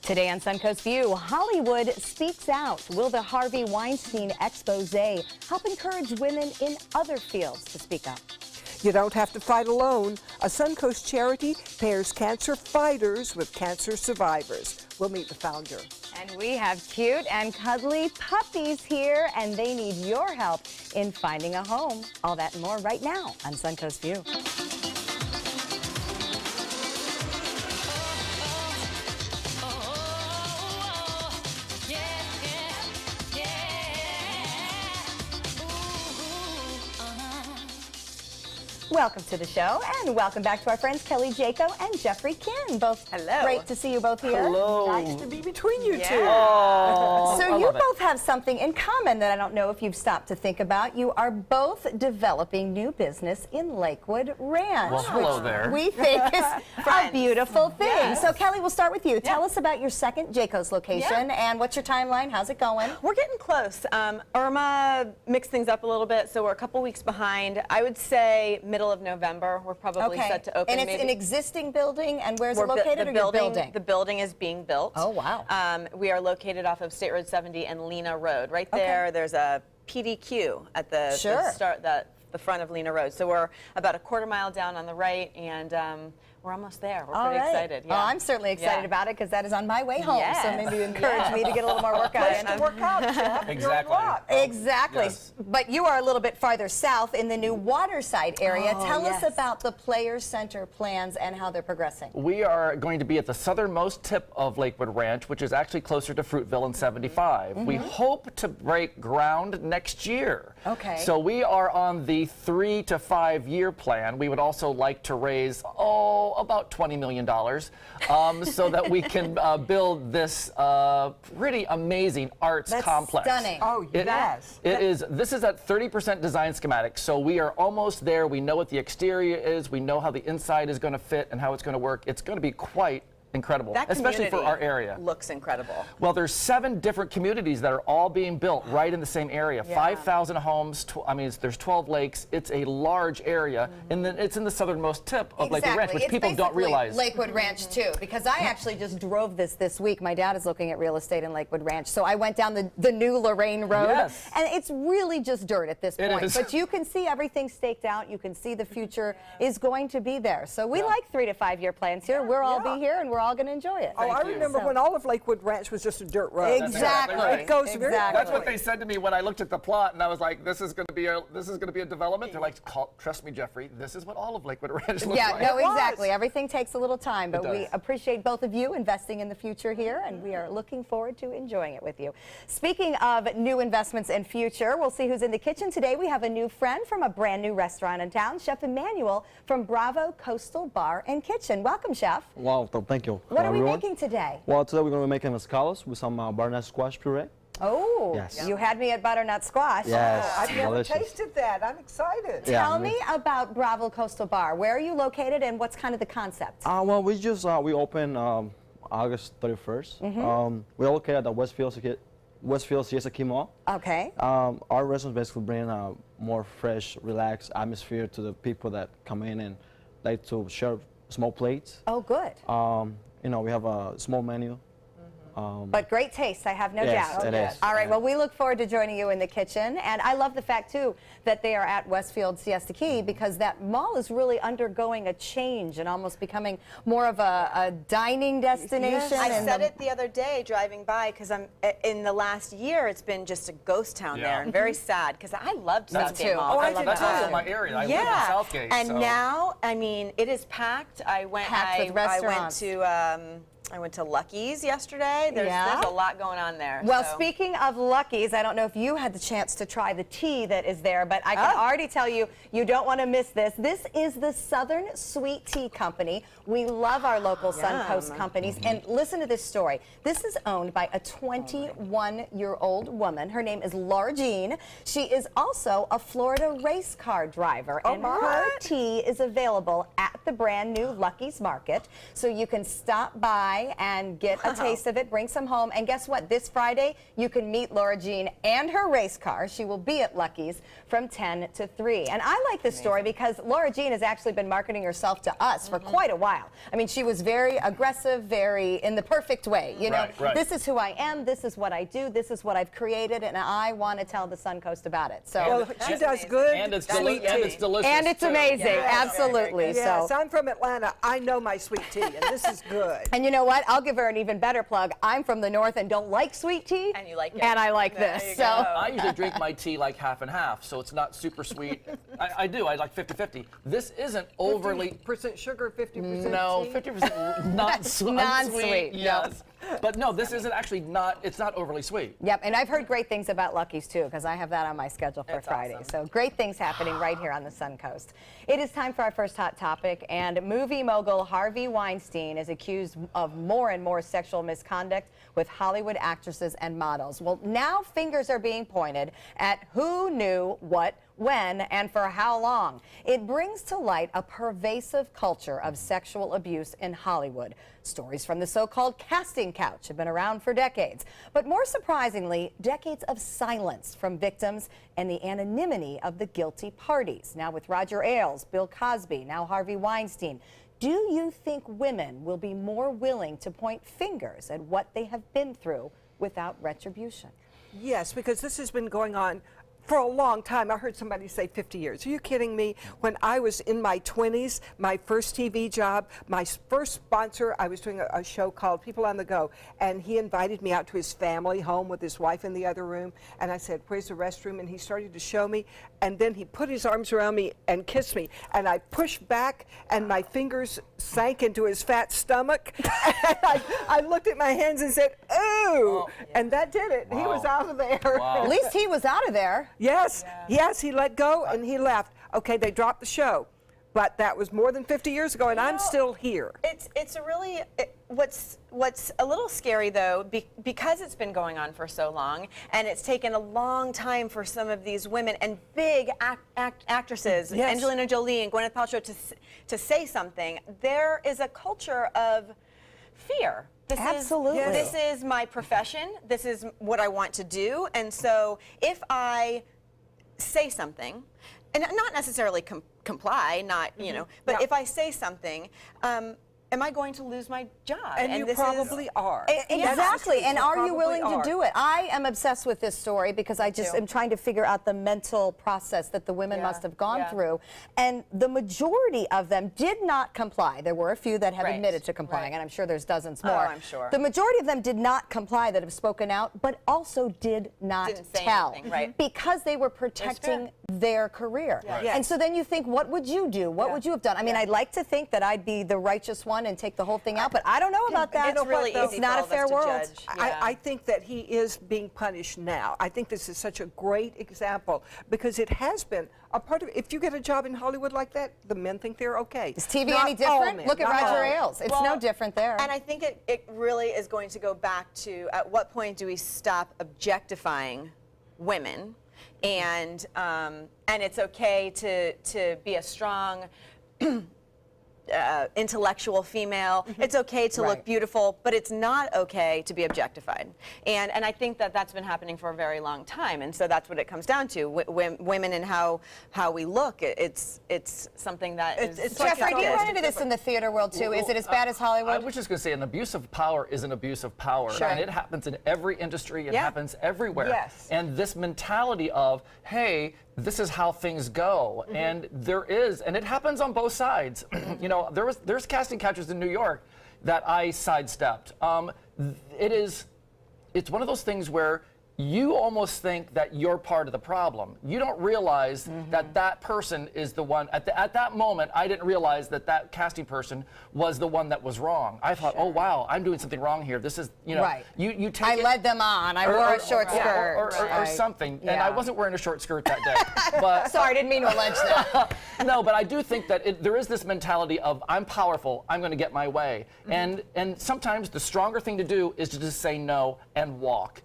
Today on Suncoast View, Hollywood speaks out. Will the Harvey Weinstein expose help encourage women in other fields to speak up? You don't have to fight alone. A Suncoast charity pairs cancer fighters with cancer survivors. We'll meet the founder. And we have cute and cuddly puppies here, and they need your help in finding a home. All that and more right now on Suncoast View. Welcome to the show, and welcome back to our friends Kelly Jaco and Jeffrey Kin. Both hello. Great to see you both here. Hello. Nice to be between you two. Oh, so you both have something in common that I don't know if you've stopped to think about. You are both developing new business in Lakewood Ranch. Well, hello there. We think is a beautiful thing. Yes. So Kelly, we'll start with you. Tell us about your second Jaco's location and what's your timeline? How's it going? We're getting close. Irma mixed things up a little bit, so we're a couple weeks behind. I would say middle of November. We're probably set to open. And it's an existing building, and where's it located? The building is being built. Oh, wow. We are located off of State Road 70 and Lena Road. Right there, there's a PDQ at the front of Lena Road. So we're about a quarter mile down on the right, and we're almost there. We're pretty excited. Yeah. Oh, I'm certainly excited about it because that is on my way home. So maybe you encourage me to get a little more workout in. To work out, Jeff. Exactly. Exactly. Yes. But you are a little bit farther south in the new Waterside area. Tell us about the Players Center plans and how they're progressing. We are going to be at the southernmost tip of Lakewood Ranch, which is actually closer to Fruitville and 75. We hope to break ground next year. Okay. So we are on the 3 to 5 year plan. We would also like to raise, about $20 million so that we can build this pretty amazing arts complex. Stunning. Oh, yes. This is at 30% design schematic, so we are almost there. We know what the exterior is. We know how the inside is going to fit and how it's going to work. It's going to be quite incredible, especially for our area. Looks incredible. Well, there's 7 different communities that are all being built right in the same area. 5,000 homes. There's 12 lakes. It's a large area, and then it's in the southernmost tip of Lakewood Ranch, which people don't realize. Lakewood Ranch too, because I actually just drove this week. My dad is looking at real estate in Lakewood Ranch, so I went down the new Lorraine Road, and it's really just dirt at this point. But you can see everything staked out. You can see the future is going to be there. So we like 3 to 5 year plans here. We'll all be here, and we're all going to enjoy it. Oh, I remember when all of Lakewood Ranch was just a dirt road. Exactly. It goes very quickly. That's what they said to me when I looked at the plot, and I was like, "This is going to be a development." They're like, "Trust me, Jeffrey. This is what all of Lakewood Ranch looks like." No, exactly. Everything takes a little time, but we does. appreciate both of you investing in the future here, and we are looking forward to enjoying it with you. Speaking of new investments and future, we'll see who's in the kitchen today. We have a new friend from a brand new restaurant in town, Chef Emmanuel from Bravo Coastal Bar and Kitchen. Welcome, Chef. Wow, thank you. What are we making today? Well, today we're going to be making escalos with some butternut squash puree. Oh, yes. You had me at butternut squash. Yes, I've never delicious. tasted that. I'm excited. Tell me about Bravo Coastal Bar. Where are you located, and what's kind of the concept? Well, we opened August 31st. We're located at the Westfield Siesta Key Mall. Okay. Our restaurants basically bring a more fresh, relaxed atmosphere to the people that come in and like to share small plates. Oh, good. We have a small menu. But great taste, I have no doubt. It is. All right, well, we look forward to joining you in the kitchen. And I love the fact, too, that they are at Westfield Siesta Key, because that mall is really undergoing a change and almost becoming more of a dining destination. I said it the other day driving by, because in the last year, it's been just a ghost town there, and very sad, because I loved Southgate Mall. That's also my area. I live in Southgate. And now, I mean, it is packed. I went to Lucky's yesterday. There's a lot going on there. Well, speaking of Lucky's, I don't know if you had the chance to try the tea that is there, but I can already tell you, you don't want to miss this. This is the Southern Sweet Tea Company. We love our local Suncoast companies. And listen to this story. This is owned by a 21-year-old woman. Her name is Laura Jean. She is also a Florida race car driver. And her tea is available at the brand new Lucky's Market. So you can stop by try and get a taste of it, bring some home. And guess what? This Friday, you can meet Laura Jean and her race car. She will be at Lucky's from 10 to 3. And I like this story because Laura Jean has actually been marketing herself to us for quite a while. I mean, she was very aggressive, very in the perfect way. You know, this is who I am, this is what I do, this is what I've created, and I want to tell the Suncoast about it. So Well, she does good. And it's, sweet tea. and it's delicious. and it's too. amazing, Yeah, absolutely. Yes, So. I'm from Atlanta. I know my sweet tea, and this is good. And you know what? I'll give her an even better plug. I'm from the north and don't like sweet tea. And you like it. And I like There this. you So. go. I usually drink my tea like half and half, so it's not super sweet. I do. I like 50-50. This isn't overly. 50% sugar, 50% No, tea. 50% not sweet. Non-sweet, Yes. But no, this isn't actually not. It's not overly sweet. Yep, and I've heard great things about Lucky's too, because I have that on my schedule for That's Friday. awesome. So great things happening right here on the Suncoast. It is time for our first hot topic, and movie mogul Harvey Weinstein is accused of more and more sexual misconduct with Hollywood actresses and models. Well, now fingers are being pointed at who knew what, when, and for how long. It brings to light a pervasive culture of sexual abuse in Hollywood. Stories from the so-called casting couch have been around for decades. But more surprisingly, decades of silence from victims and the anonymity of the guilty parties. Now with Roger Ailes, Bill Cosby, now Harvey Weinstein. Do you think women will be more willing to point fingers at what they have been through without retribution? Yes, because this has been going on for a long time. I heard somebody say 50 years. Are you kidding me? When I was in my 20s, my first TV job, my first sponsor, I was doing a show called People on the Go, and he invited me out to his family home with his wife in the other room, and I said, where's the restroom? And he started to show me, and then he put his arms around me and kissed me, and I pushed back, and my fingers sank into his fat stomach, and I looked at my hands and said, ooh, and that did it. He was out of there. Wow. At least he was out of there. Yes, yes, he let go and he left. Okay, they dropped the show, but that was more than 50 years ago, and I'm still here. It's a really what's a little scary though, because it's been going on for so long, and it's taken a long time for some of these women and big actresses, Yes. Angelina Jolie and Gwyneth Paltrow, to say something. There is a culture of fear. Absolutely. This is my profession. This is what I want to do. And so if I say something, and not necessarily comply, not, you know, but if I say something, am I going to lose my job? And you this probably are. Exactly, and are you probably willing to are. do it? I am obsessed with this story because I just am trying to figure out the mental process that the women must have gone through. And the majority of them did not comply. There were a few that have admitted to complying, and I'm sure there's dozens more. Oh, I'm sure. The majority of them did not comply, that have spoken out, but also did not Didn't say tell. anything, right. Because they were protecting their career. Yes. And so then you think, what would you do? What would you have done? I mean, I'd like to think that I'd be the righteous one and take the whole thing out, but I don't know about that. It's really It's easy not for a all of fair us to world. judge. Yeah. I think that he is being punished now. I think this is such a great example because it has been a part of it. If you get a job in Hollywood like that, the men think they're okay. Is TV Not any all different? men, Look at not all. Roger Ailes. It's no Well, different there. And I think it really is going to go back to, at what point do we stop objectifying women, and it's okay to be a strong intellectual female. It's okay to look beautiful, but it's not okay to be objectified. And I think that that's been happening for a very long time. And so that's what it comes down to. Women and how we look. It's something that is. Jeffrey, do you run into this in the theater world too? Is it as bad as I Hollywood? was just going to say, an abuse of power is an abuse of power. Sure. And it happens in every industry. It Yeah. happens everywhere. Yes. And this mentality of, hey, this is how things go. And there is, and it happens on both sides. You know, there's casting couches in New York that I sidestepped. It's one of those things where you almost think that you're part of the problem. You don't realize that that person is the one. At that moment, I didn't realize that that casting person was the one that was wrong. I thought, oh wow, I'm doing something wrong here. This is, you know, Right. you take I it, led them on. I wore a short skirt. or something. And Yeah. I wasn't wearing a short skirt that day. But Sorry, I didn't mean to allege that. no, but I do think that there is this mentality of, I'm powerful, I'm going to get my way. And sometimes the stronger thing to do is to just say no and walk.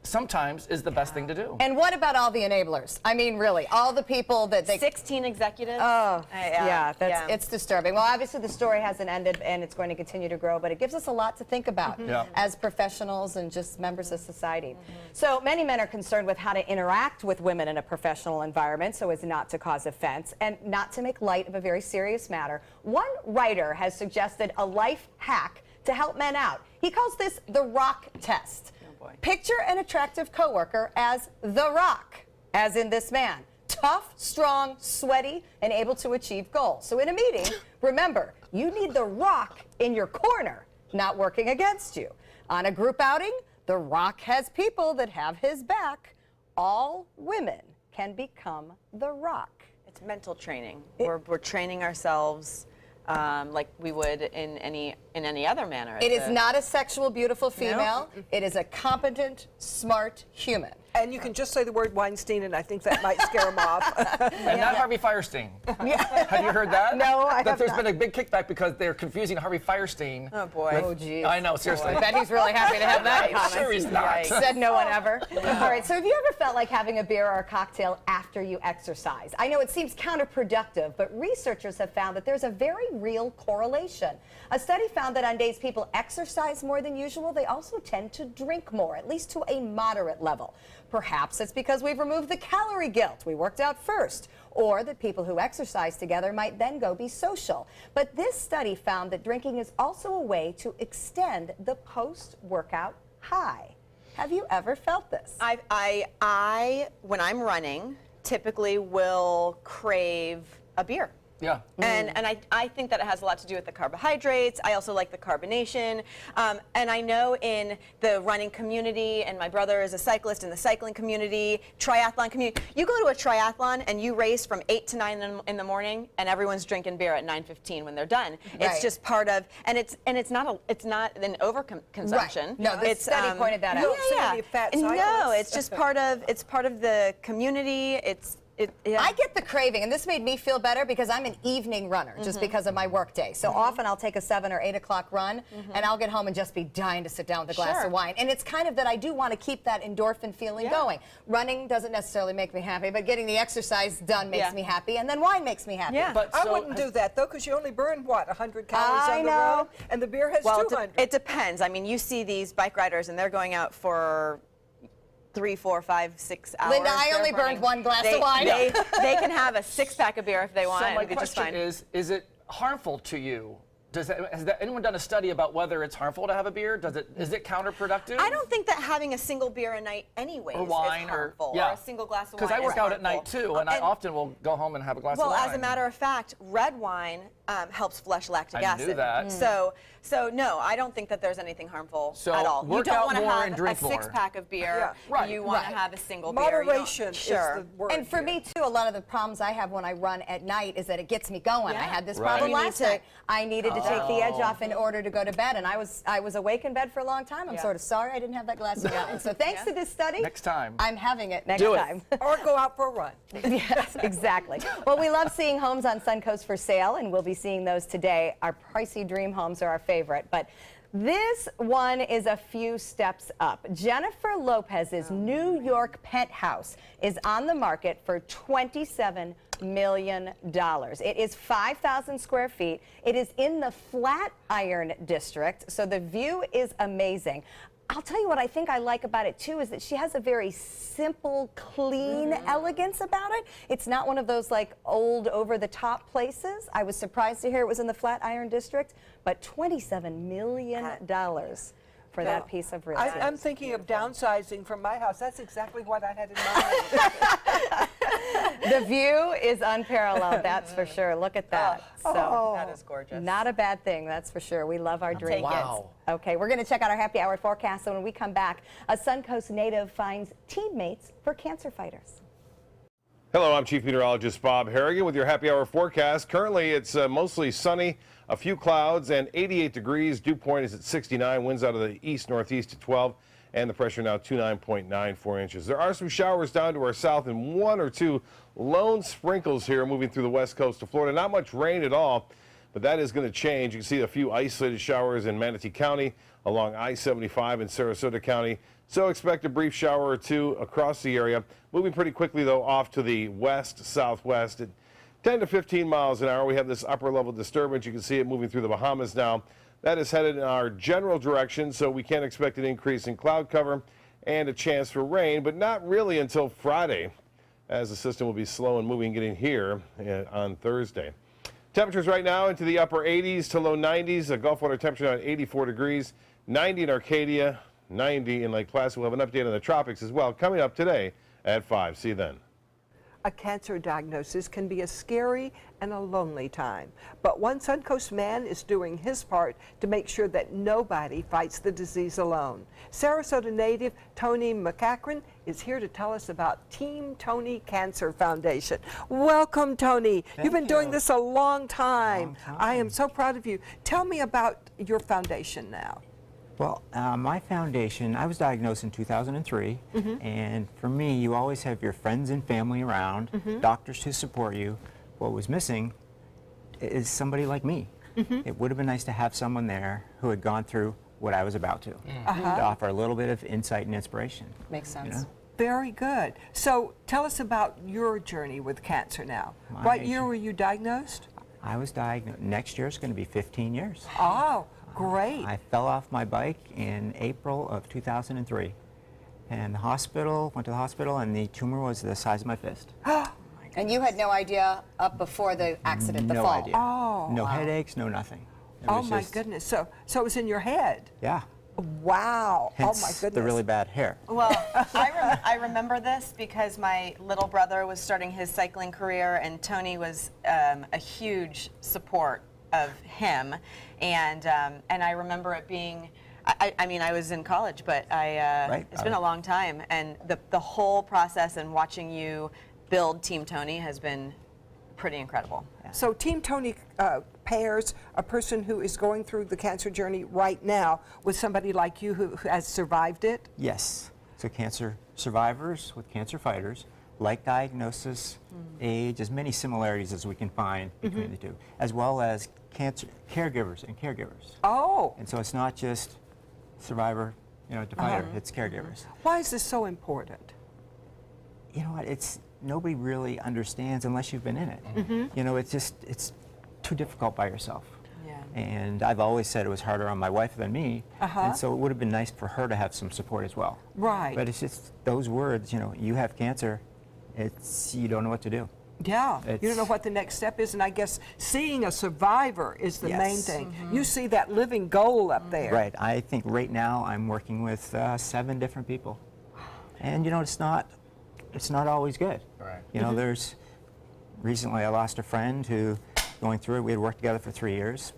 sometimes is the best thing to do. And what about all the enablers? I mean, really, all the people that they... 16 executives. Oh, it's disturbing. Well, obviously the story hasn't ended and it's going to continue to grow, but it gives us a lot to think about as professionals and just members of society. So many men are concerned with how to interact with women in a professional environment so as not to cause offense and not to make light of a very serious matter. One writer has suggested a life hack to help men out. He calls this the rock test. Picture an attractive coworker as the Rock, as in this man. Tough, strong, sweaty, and able to achieve goals. So in a meeting, remember, you need the Rock in your corner, not working against you. On a group outing, the Rock has people that have his back. All women can become the Rock. It's mental training. We're training ourselves like we would in any other manner. It is not a sexual, beautiful female. No. It is a competent, smart human. And you can just say the word Weinstein, and I think that might scare them off. And not Harvey Firestein. Have you heard that? No, I have not. There's been a big kickback because they're confusing Harvey Firestein. Oh, boy. Oh, geez. I know, seriously. I bet he's really happy to have that comment. Sure he's not. Said no one ever. All right, so have you ever felt like having a beer or a cocktail after you exercise? I know it seems counterproductive, but researchers have found that there's a very real correlation. A study found that on days people exercise more than usual, they also tend to drink more, at least to a moderate level. Perhaps it's because we've removed the calorie guilt. We worked out first. Or that people who exercise together might then go be social. But this study found that drinking is also a way to extend the post-workout high. Have you ever felt this? I when I'm running, typically will crave a beer. Yeah. And I think that it has a lot to do with the carbohydrates. I also like the carbonation. And I know in the running community, and my brother is a cyclist in the cycling community, triathlon community, you go to a triathlon and you race from 8 to 9 in the morning and everyone's drinking beer at 9:15 when they're done. Right. It's just part of, and it's not an overconsumption. Right. No, this study pointed that out. No, it's just part of the community. I get the craving, and this made me feel better because I'm an evening runner, just because of my work day. So often I'll take a 7 or 8 o'clock run, and I'll get home and just be dying to sit down with a glass of wine. And it's kind of that I do want to keep that endorphin feeling going. Running doesn't necessarily make me happy, but getting the exercise done makes me happy, and then wine makes me happy. Yeah. But I wouldn't do that, though, because you only burn, what, 100 calories on the road? And the beer has 200. It depends. I mean, you see these bike riders, and they're going out for 3, 4, 5, 6 hours. Linda, I only burned 1 glass of wine. They can have a 6-pack of beer if they want. So my question is it harmful to you? Has anyone done a study about whether it's harmful to have a beer? Is it counterproductive? I don't think that having a single beer a night anyways or wine is harmful, or a single glass of wine. Because I work out at night too, and I often will go home and have a glass of wine. Well, as a matter of fact, red wine helps flush lactic acid. I knew that. So no, I don't think that there's anything harmful at all. You don't want to have a drink 6-pack of beer. You want to have a single beer. Moderation is the word. And for me too, a lot of the problems I have when I run at night is that it gets me going. I had this problem last night. I needed to take the edge off in order to go to bed, and I was awake in bed for a long time. I'm sort of sorry I didn't have that glass of wine. So thanks to this study, next time I'm having it next time. Or go out for a run. Yes, exactly. Well, we love seeing homes on Suncoast for sale, and we'll be seeing those today. Our pricey dream homes are our favorite, but this one is a few steps up. Jennifer Lopez's New York penthouse is on the market for $27 million. It is 5,000 square feet. It is in the Flatiron district, so the view is amazing. I'll tell you what I think I like about it too is that she has a very simple, clean elegance about it. It's not one of those like old over-the-top places. I was surprised to hear it was in the Flatiron district, but $27 million for that piece of real estate. I'm thinking of downsizing from my house. That's exactly what I had in mind. The view is unparalleled, that's for sure. Look at that. That is gorgeous. Not a bad thing, that's for sure. We love our dream kids. Wow. Okay, we're going to check out our happy hour forecast. So when we come back, a Suncoast native finds teammates for cancer fighters. Hello, I'm Chief Meteorologist Bob Harrigan with your happy hour forecast. Currently, it's mostly sunny, a few clouds, and 88 degrees. Dew point is at 69. Winds out of the east-northeast at 12, and the pressure now 29.94 inches. There are some showers down to our south and 1 or 2 lone sprinkles here moving through the west coast of Florida. Not much rain at all. but that is going to change. You can see a few isolated showers in Manatee County along I-75 in Sarasota County. So expect a brief shower or two across the area. Moving pretty quickly, though, off to the west-southwest at 10 to 15 miles an hour. We have this upper level disturbance. You can see it moving through the Bahamas now. That is headed in our general direction, so we can expect an increase in cloud cover and a chance for rain, but not really until Friday, as the system will be slow and moving getting here on Thursday. Temperatures right now into the upper 80s to low 90s. The Gulf water temperature at 84 degrees, 90 in Arcadia, 90 in Lake Placid. We'll have an update on the tropics as well coming up today at 5. See you then. A cancer diagnosis can be a scary and a lonely time, but one Suncoast man is doing his part to make sure that nobody fights the disease alone. Sarasota native Tony McCachran is here to tell us about Team Tony Cancer Foundation. Welcome, Tony. You've been doing this a long time. I am so proud of you. Tell me about your foundation now. Well, my foundation, I was diagnosed in 2003, and for me, you always have your friends and family around, doctors to support you. What was missing is somebody like me. It would have been nice to have someone there who had gone through what I was about to offer a little bit of insight and inspiration. Makes sense. You know? Very good. So tell us about your journey with cancer now. What year were you diagnosed? I was diagnosed, next year is going to be 15 years. Oh, great. I fell off my bike in April of 2003, and went to the hospital, and the tumor was the size of my fist. And you had no idea up before the accident, the No fall? idea. Oh, no headaches, no nothing. It oh was my just- goodness. So it was in your head? Yeah. Wow. Hence Oh my goodness. the really bad hair. Well, I remember this because my little brother was starting his cycling career, and Tony was a huge support of him, and I remember it being. I mean, I was in college, but it's been a long time, and the whole process and watching you build Team Tony has been pretty incredible. So Team Tony pairs a person who is going through the cancer journey right now with somebody like you who has survived it? Yes. So cancer survivors with cancer fighters, like diagnosis, age, as many similarities as we can find between the two, as well as cancer caregivers and caregivers. Oh. And so it's not just survivor, to fighter, it's caregivers. Why is this so important? You know what, nobody really understands unless you've been in it. You know, it's too difficult by yourself. Yeah. And I've always said it was harder on my wife than me, and so it would have been nice for her to have some support as well. Right. But it's just those words, you have cancer, you don't know what to do. Yeah, you don't know what the next step is, and I guess seeing a survivor is the main thing. You see that living goal up there. Right, I think right now I'm working with 7 different people. And it's not always good. Right. Recently I lost a friend who, going through it, we had worked together for 3 years.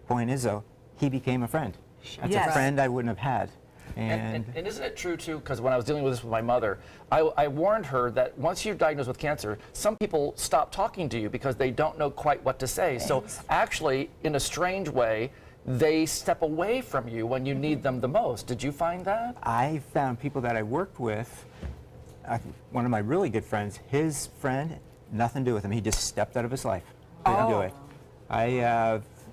Point is though, he became a friend. That's Yes. a friend I wouldn't have had. And isn't it true, too, because when I was dealing with this with my mother, I warned her that once you're diagnosed with cancer, some people stop talking to you because they don't know quite what to say. So actually, in a strange way, they step away from you when you need them the most. Did you find that? I found people that I worked with, one of my really good friends, his friend, nothing to do with him. He just stepped out of his life. Couldn't do it.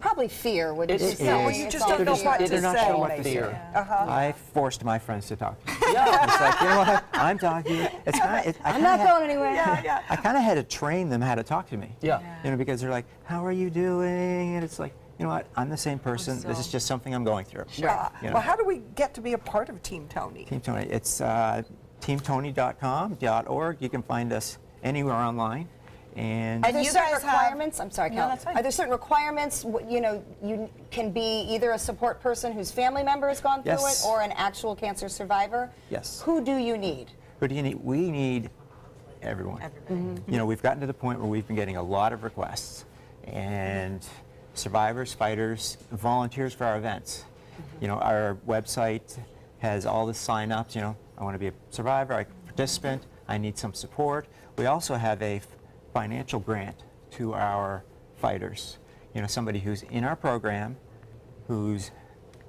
Probably fear, wouldn't you It say? is. Well, you just don't know what to They're not say. sure what to basically. say. I forced my friends to talk. It's like, you know what? I'm talking to you. It's I'm not going anywhere. I kind of had to train them how to talk to me. Yeah. Because they're like, how are you doing? And it's like, you know what? I'm the same person. This is just something I'm going through. Well, how do we get to be a part of Team Tony? Team Tony. It's teamtony.com.org. You can find us anywhere online. And Are there you certain guys have- requirements? I'm sorry, No, Cal. that's fine. Are there certain requirements? You can be either a support person whose family member has gone through Yes. it or an actual cancer survivor. Yes. Who do you need? Who do you need? We need everyone. We've gotten to the point where we've been getting a lot of requests, and survivors, fighters, volunteers for our events. Our website has all the sign-ups. I want to be a survivor, a participant. I need some support. We also have a financial grant to our fighters. Somebody who's in our program, who's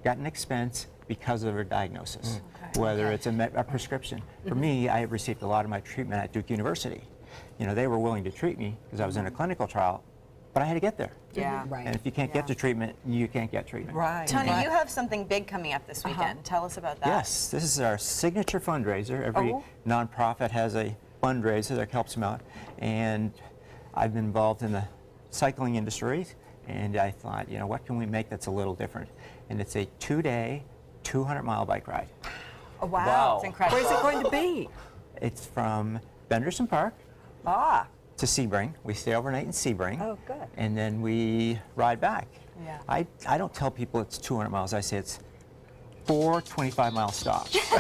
got an expense because of their diagnosis, whether it's a prescription. For me, I received a lot of my treatment at Duke University. They were willing to treat me because I was in a clinical trial, but I had to get there. Yeah. Right. And if you can't get to treatment, you can't get treatment. Right. Tony, you have something big coming up this weekend. Tell us about that. Yes, this is our signature fundraiser. Every nonprofit has a fundraiser that helps them out. And I've been involved in the cycling industry, and I thought, you know, what can we make that's a little different? And it's a 2-day, 200-mile bike ride. Oh, wow. Wow. It's incredible. Where's it going to be? It's from Benderson Park to Sebring. We stay overnight in Sebring. Oh, good. And then we ride back. Yeah. I don't tell people it's 200 miles. I say it's 4 25-mile stops each day.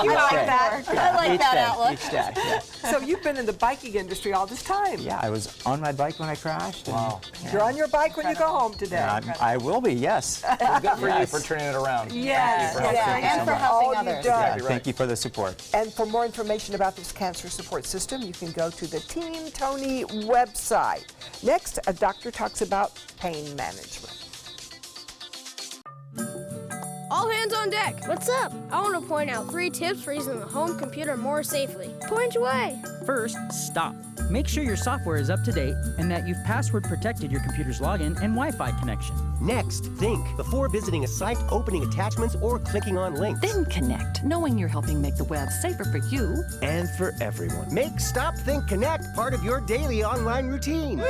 You like that? I like that outlook. Each day, yeah. So you've been in the biking industry all this time. Yeah, I was on my bike when I crashed. Wow. You're on your bike when you go home today. I will be, yes. Well, good for you Yes. for turning it around. Yes. Thank you for helping. And for All helping you've others. done. Exactly right. Thank you for the support. And for more information about this cancer support system, you can go to the Team Tony website. Next, a doctor talks about pain management. All hands on deck. What's up? I want to point out 3 tips for using the home computer more safely. Point away. First, stop. Make sure your software is up to date and that you've password protected your computer's login and Wi-Fi connection. Next, think before visiting a site, opening attachments, or clicking on links. Then connect, knowing you're helping make the web safer for you And for everyone. Make Stop, Think, Connect part of your daily online routine.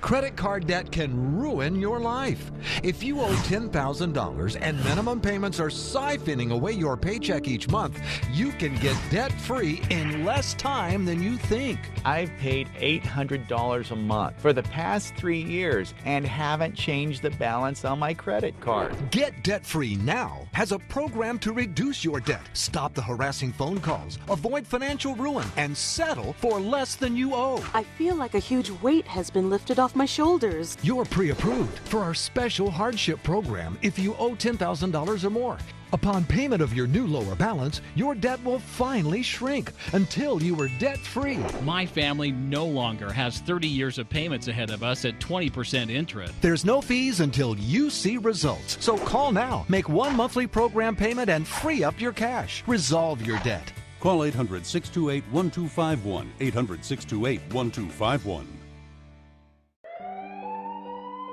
Credit card debt can ruin your life. If you owe $10,000 and minimum payments are siphoning away your paycheck each month, you can get debt-free in less time than you think. I've paid $800 a month for the past 3 years and haven't changed the balance on my credit card. Get debt-free now has a program to reduce your debt, stop the harassing phone calls, avoid financial ruin, and settle for less than you owe. I feel like a huge weight has been lifted off my shoulders. You're pre-approved for our special hardship program if you owe $10,000 or more. Upon payment of your new lower balance, your debt will finally shrink until you are debt-free. My family no longer has 30 years of payments ahead of us at 20% interest. There's no fees until you see results. So call now, make one monthly program payment, and free up your cash. Resolve your debt. Call 800-628-1251, 800-628-1251.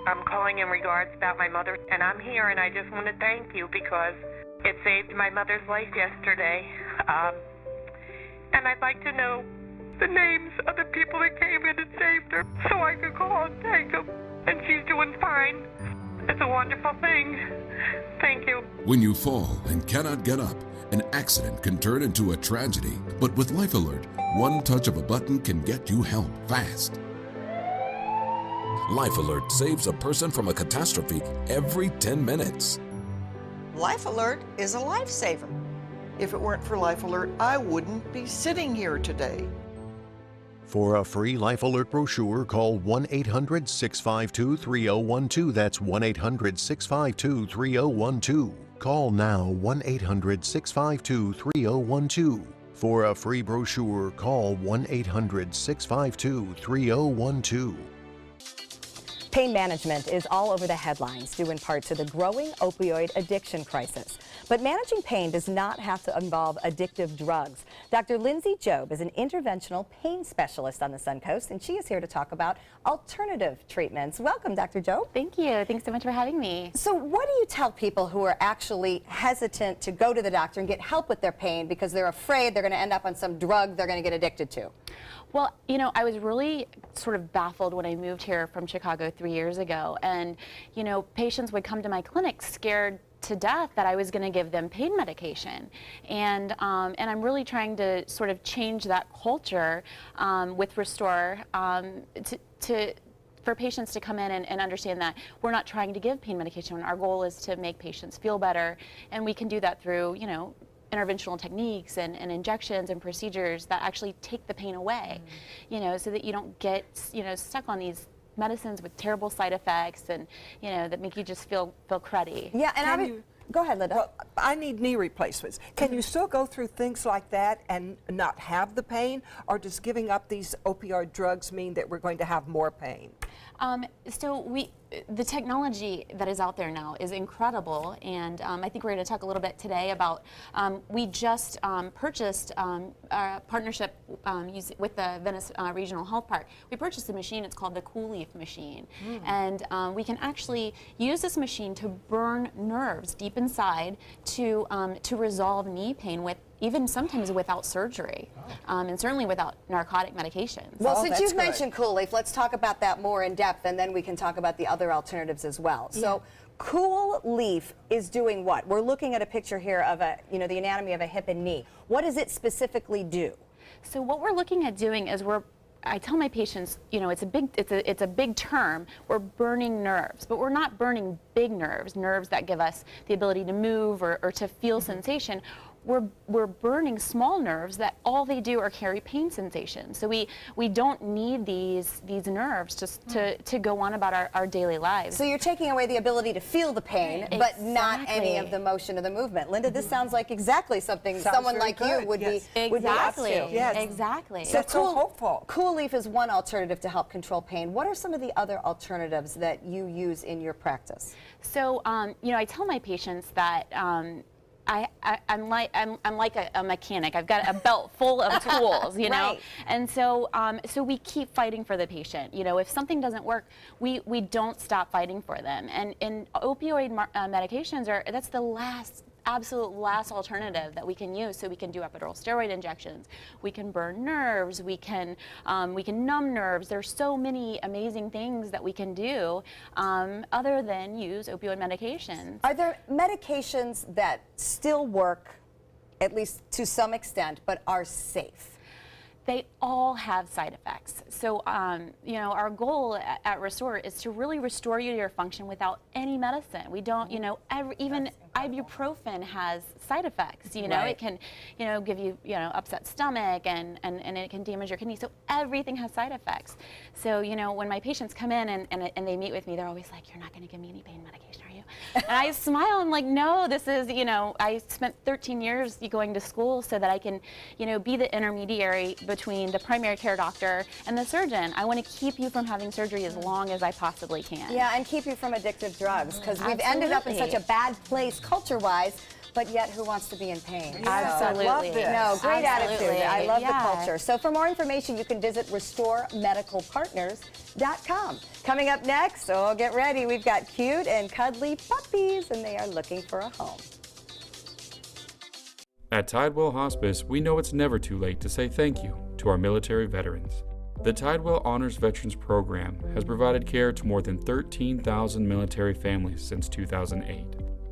I'm calling in regards about my mother, and I'm here, and I just want to thank you because it saved my mother's life yesterday. And I'd like to know the names of the people that came in and saved her so I could call and thank them. And she's doing fine. It's a wonderful thing. Thank you. When you fall and cannot get up, an accident can turn into a tragedy. But with Life Alert, one touch of a button can get you help fast. Life Alert saves a person from a catastrophe every 10 minutes. Life Alert is a lifesaver. If it weren't for Life Alert, I wouldn't be sitting here today. For a free Life Alert brochure, call 1-800-652-3012. That's 1-800-652-3012. Call now, 1-800-652-3012. For a free brochure, call 1-800-652-3012. Pain management is all over the headlines, due in part to the growing opioid addiction crisis. But managing pain does not have to involve addictive drugs. Dr. Lindsay Jobe is an interventional pain specialist on the Suncoast, and she is here to talk about alternative treatments. Welcome, Dr. Jobe. Thank you. Thanks so much for having me. So what do you tell people who are actually hesitant to go to the doctor and get help with their pain because they're afraid they're going to end up on some drug they're going to get addicted to? Well, you know, I was really sort of baffled when I moved here from Chicago 3 years ago. And, you know, patients would come to my clinic scared to death that I was going to give them pain medication. And I'm really trying to sort of change that culture with Restore for patients to come in and understand that we're not trying to give pain medication. Our goal is to make patients feel better. And we can do that through, you know, interventional techniques and injections and procedures that actually take the pain away, you know, so that you don't get, you know, stuck on these medicines with terrible side effects and, you know, that make you just feel cruddy. Yeah, and go ahead, Linda. Well, I need knee replacements. Can you still go through things like that and not have the pain, or does giving up these opioid drugs mean that we're going to have more pain? The technology that is out there now is incredible, and I think we're going to talk a little bit today about, we just purchased a partnership with the Venice Regional Health Park. We purchased a machine, it's called the Cool Leaf machine, and we can actually use this machine to burn nerves deep inside to resolve knee pain with even sometimes without surgery, and certainly without narcotic medications. Well, since you've mentioned Cool Leaf, let's talk about that more in depth, and then we can talk about the other alternatives as well. Yeah. So, Cool Leaf is doing what? We're looking at a picture here of the anatomy of a hip and knee. What does it specifically do? So what we're looking at doing is I tell my patients, it's a big term. We're burning nerves, but we're not burning big nerves that give us the ability to move or to feel sensation. We're burning small nerves that all they do are carry pain sensation. So we don't need these nerves to go on about our daily lives. So you're taking away the ability to feel the pain, but not any of the motion of the movement. Linda, this sounds like exactly something someone like you would be up to. Yes. Exactly. So That's so hopeful. Cool Leaf is one alternative to help control pain. What are some of the other alternatives that you use in your practice? So I tell my patients that I'm like a mechanic. I've got a belt full of tools, Right. And so we keep fighting for the patient. If something doesn't work, we don't stop fighting for them. And opioid medications that's the absolute last alternative that we can use. So we can do epidural steroid injections, we can burn nerves, we can numb nerves. There's so many amazing things that we can do other than use opioid medications. Are there medications that still work, at least to some extent, but are safe? They all have side effects. So, our goal at Restore is to really restore you to your function without any medicine. We don't, even ibuprofen has side effects. It can, give you, upset stomach and it can damage your kidney. So everything has side effects. So, when my patients come in and they meet with me, they're always like, "You're not going to give me any pain medication, are you?" And I smile. I'm like, "No, this is, I spent 13 years going to school so that I can, be the intermediary between the primary care doctor and the surgeon. I want to keep you from having surgery as long as I possibly can." Yeah, and keep you from addictive drugs, because we've ended up in such a bad place culture-wise, but yet who wants to be in pain? Absolutely. I love this. No, great attitude. I love the Yeah. culture. So for more information, you can visit RestoreMedicalPartners.com. Coming up next, get ready. We've got cute and cuddly puppies, and they are looking for a home. At Tidewell Hospice, we know it's never too late to say thank you to our military veterans. The Tidewell Honors Veterans Program has provided care to more than 13,000 military families since 2008.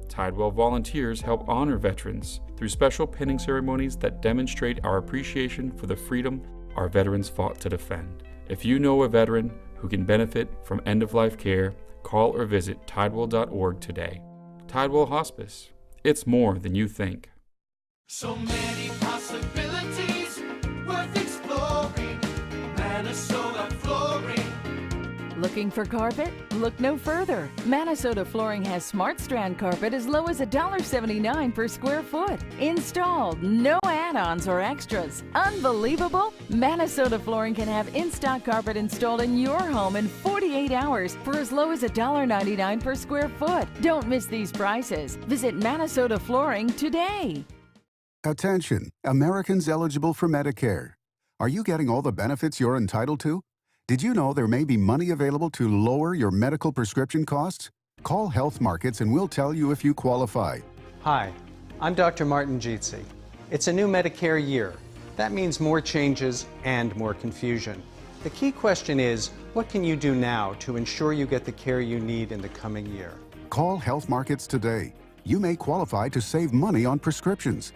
Tidewell volunteers help honor veterans through special pinning ceremonies that demonstrate our appreciation for the freedom our veterans fought to defend. If you know a veteran who can benefit from end-of-life care, call or visit tidewell.org today. Tidewell Hospice. It's more than you think. So many possibilities worth exploring. Minnesota Flooring. Looking for carpet? Look no further. Minnesota Flooring has Smart Strand carpet as low as $1.79 per square foot. Installed, no add-ons or extras. Unbelievable? Minnesota Flooring can have in-stock carpet installed in your home in 48 hours for as low as $1.99 per square foot. Don't miss these prices. Visit Minnesota Flooring today. Attention, Americans eligible for Medicare. Are you getting all the benefits you're entitled to? Did you know there may be money available to lower your medical prescription costs? Call Health Markets and we'll tell you if you qualify. Hi, I'm Dr. Martin Jeetsi. It's a new Medicare year. That means more changes and more confusion. The key question is, what can you do now to ensure you get the care you need in the coming year? Call Health Markets today. You may qualify to save money on prescriptions.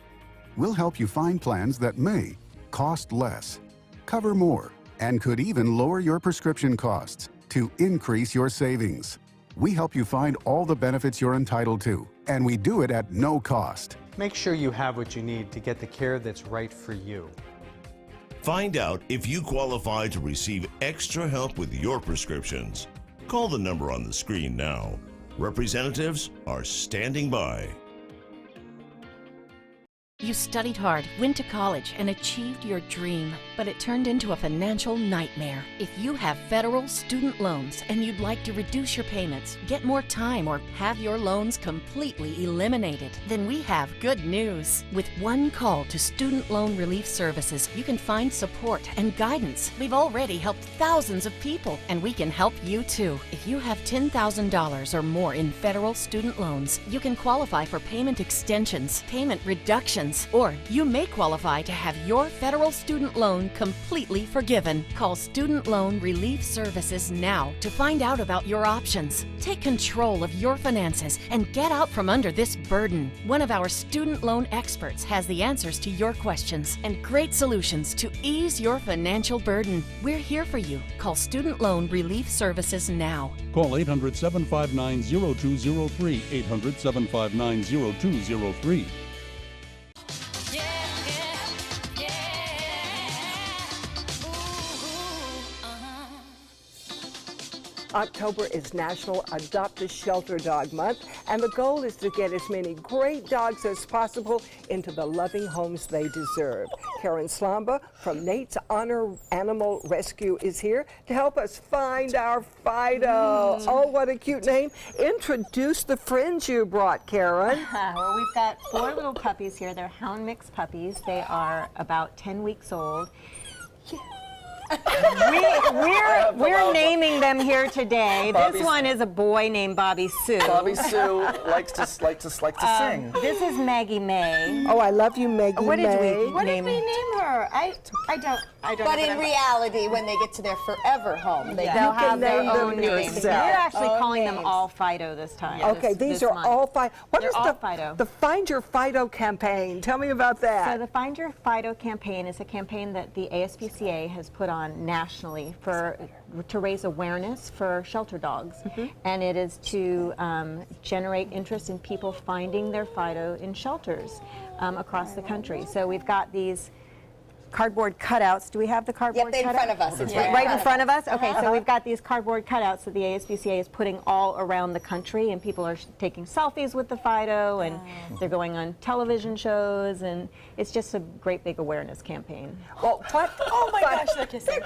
We'll help you find plans that may cost less, cover more, and could even lower your prescription costs to increase your savings. We help you find all the benefits you're entitled to, and we do it at no cost. Make sure you have what you need to get the care that's right for you. Find out if you qualify to receive extra help with your prescriptions. Call the number on the screen now. Representatives are standing by. You studied hard, went to college, and achieved your dream, but it turned into a financial nightmare. If you have federal student loans and you'd like to reduce your payments, get more time, or have your loans completely eliminated, then we have good news. With one call to Student Loan Relief Services, you can find support and guidance. We've already helped thousands of people, and we can help you too. If you have $10,000 or more in federal student loans, you can qualify for payment extensions, payment reductions, or you may qualify to have your federal student loan completely forgiven. Call Student Loan Relief Services now to find out about your options. Take control of your finances and get out from under this burden. One of our student loan experts has the answers to your questions and great solutions to ease your financial burden. We're here for you. Call Student Loan Relief Services now. Call 800-759-0203, 800-759-0203. October is National Adopt a Shelter Dog Month, and the goal is to get as many great dogs as possible into the loving homes they deserve. Karen Slamba from Nate's Honor Animal Rescue is here to help us find our Fido. Oh, what a cute name. Introduce the friends you brought, Karen. Well, we've got 4 little puppies here. They're hound mix puppies. They are about 10 weeks old. We're naming them here today. This one is a boy named Bobby Sue. Bobby Sue likes to sing. This is Maggie May. Oh, I love you, Maggie May. What did we name her? I don't. But in reality, when they get to their forever home, they'll have their own names. We're actually calling them all Fido this time. Okay, these are all Fido. What is Fido. the Find Your Fido campaign? Tell me about that. So the Find Your Fido campaign is a campaign that the ASPCA has put on nationally to raise awareness for shelter dogs, and it is to generate interest in people finding their Fido in shelters across the country. So we've got these cardboard cutouts. Do we have the cardboard cutouts? Yep, in front of us. It's right in front of us? Okay, so we've got these cardboard cutouts that the ASPCA is putting all around the country, and people are taking selfies with the Fido, and they're going on television shows, and it's just a great big awareness campaign. Well, what? Oh my gosh, they're kissing.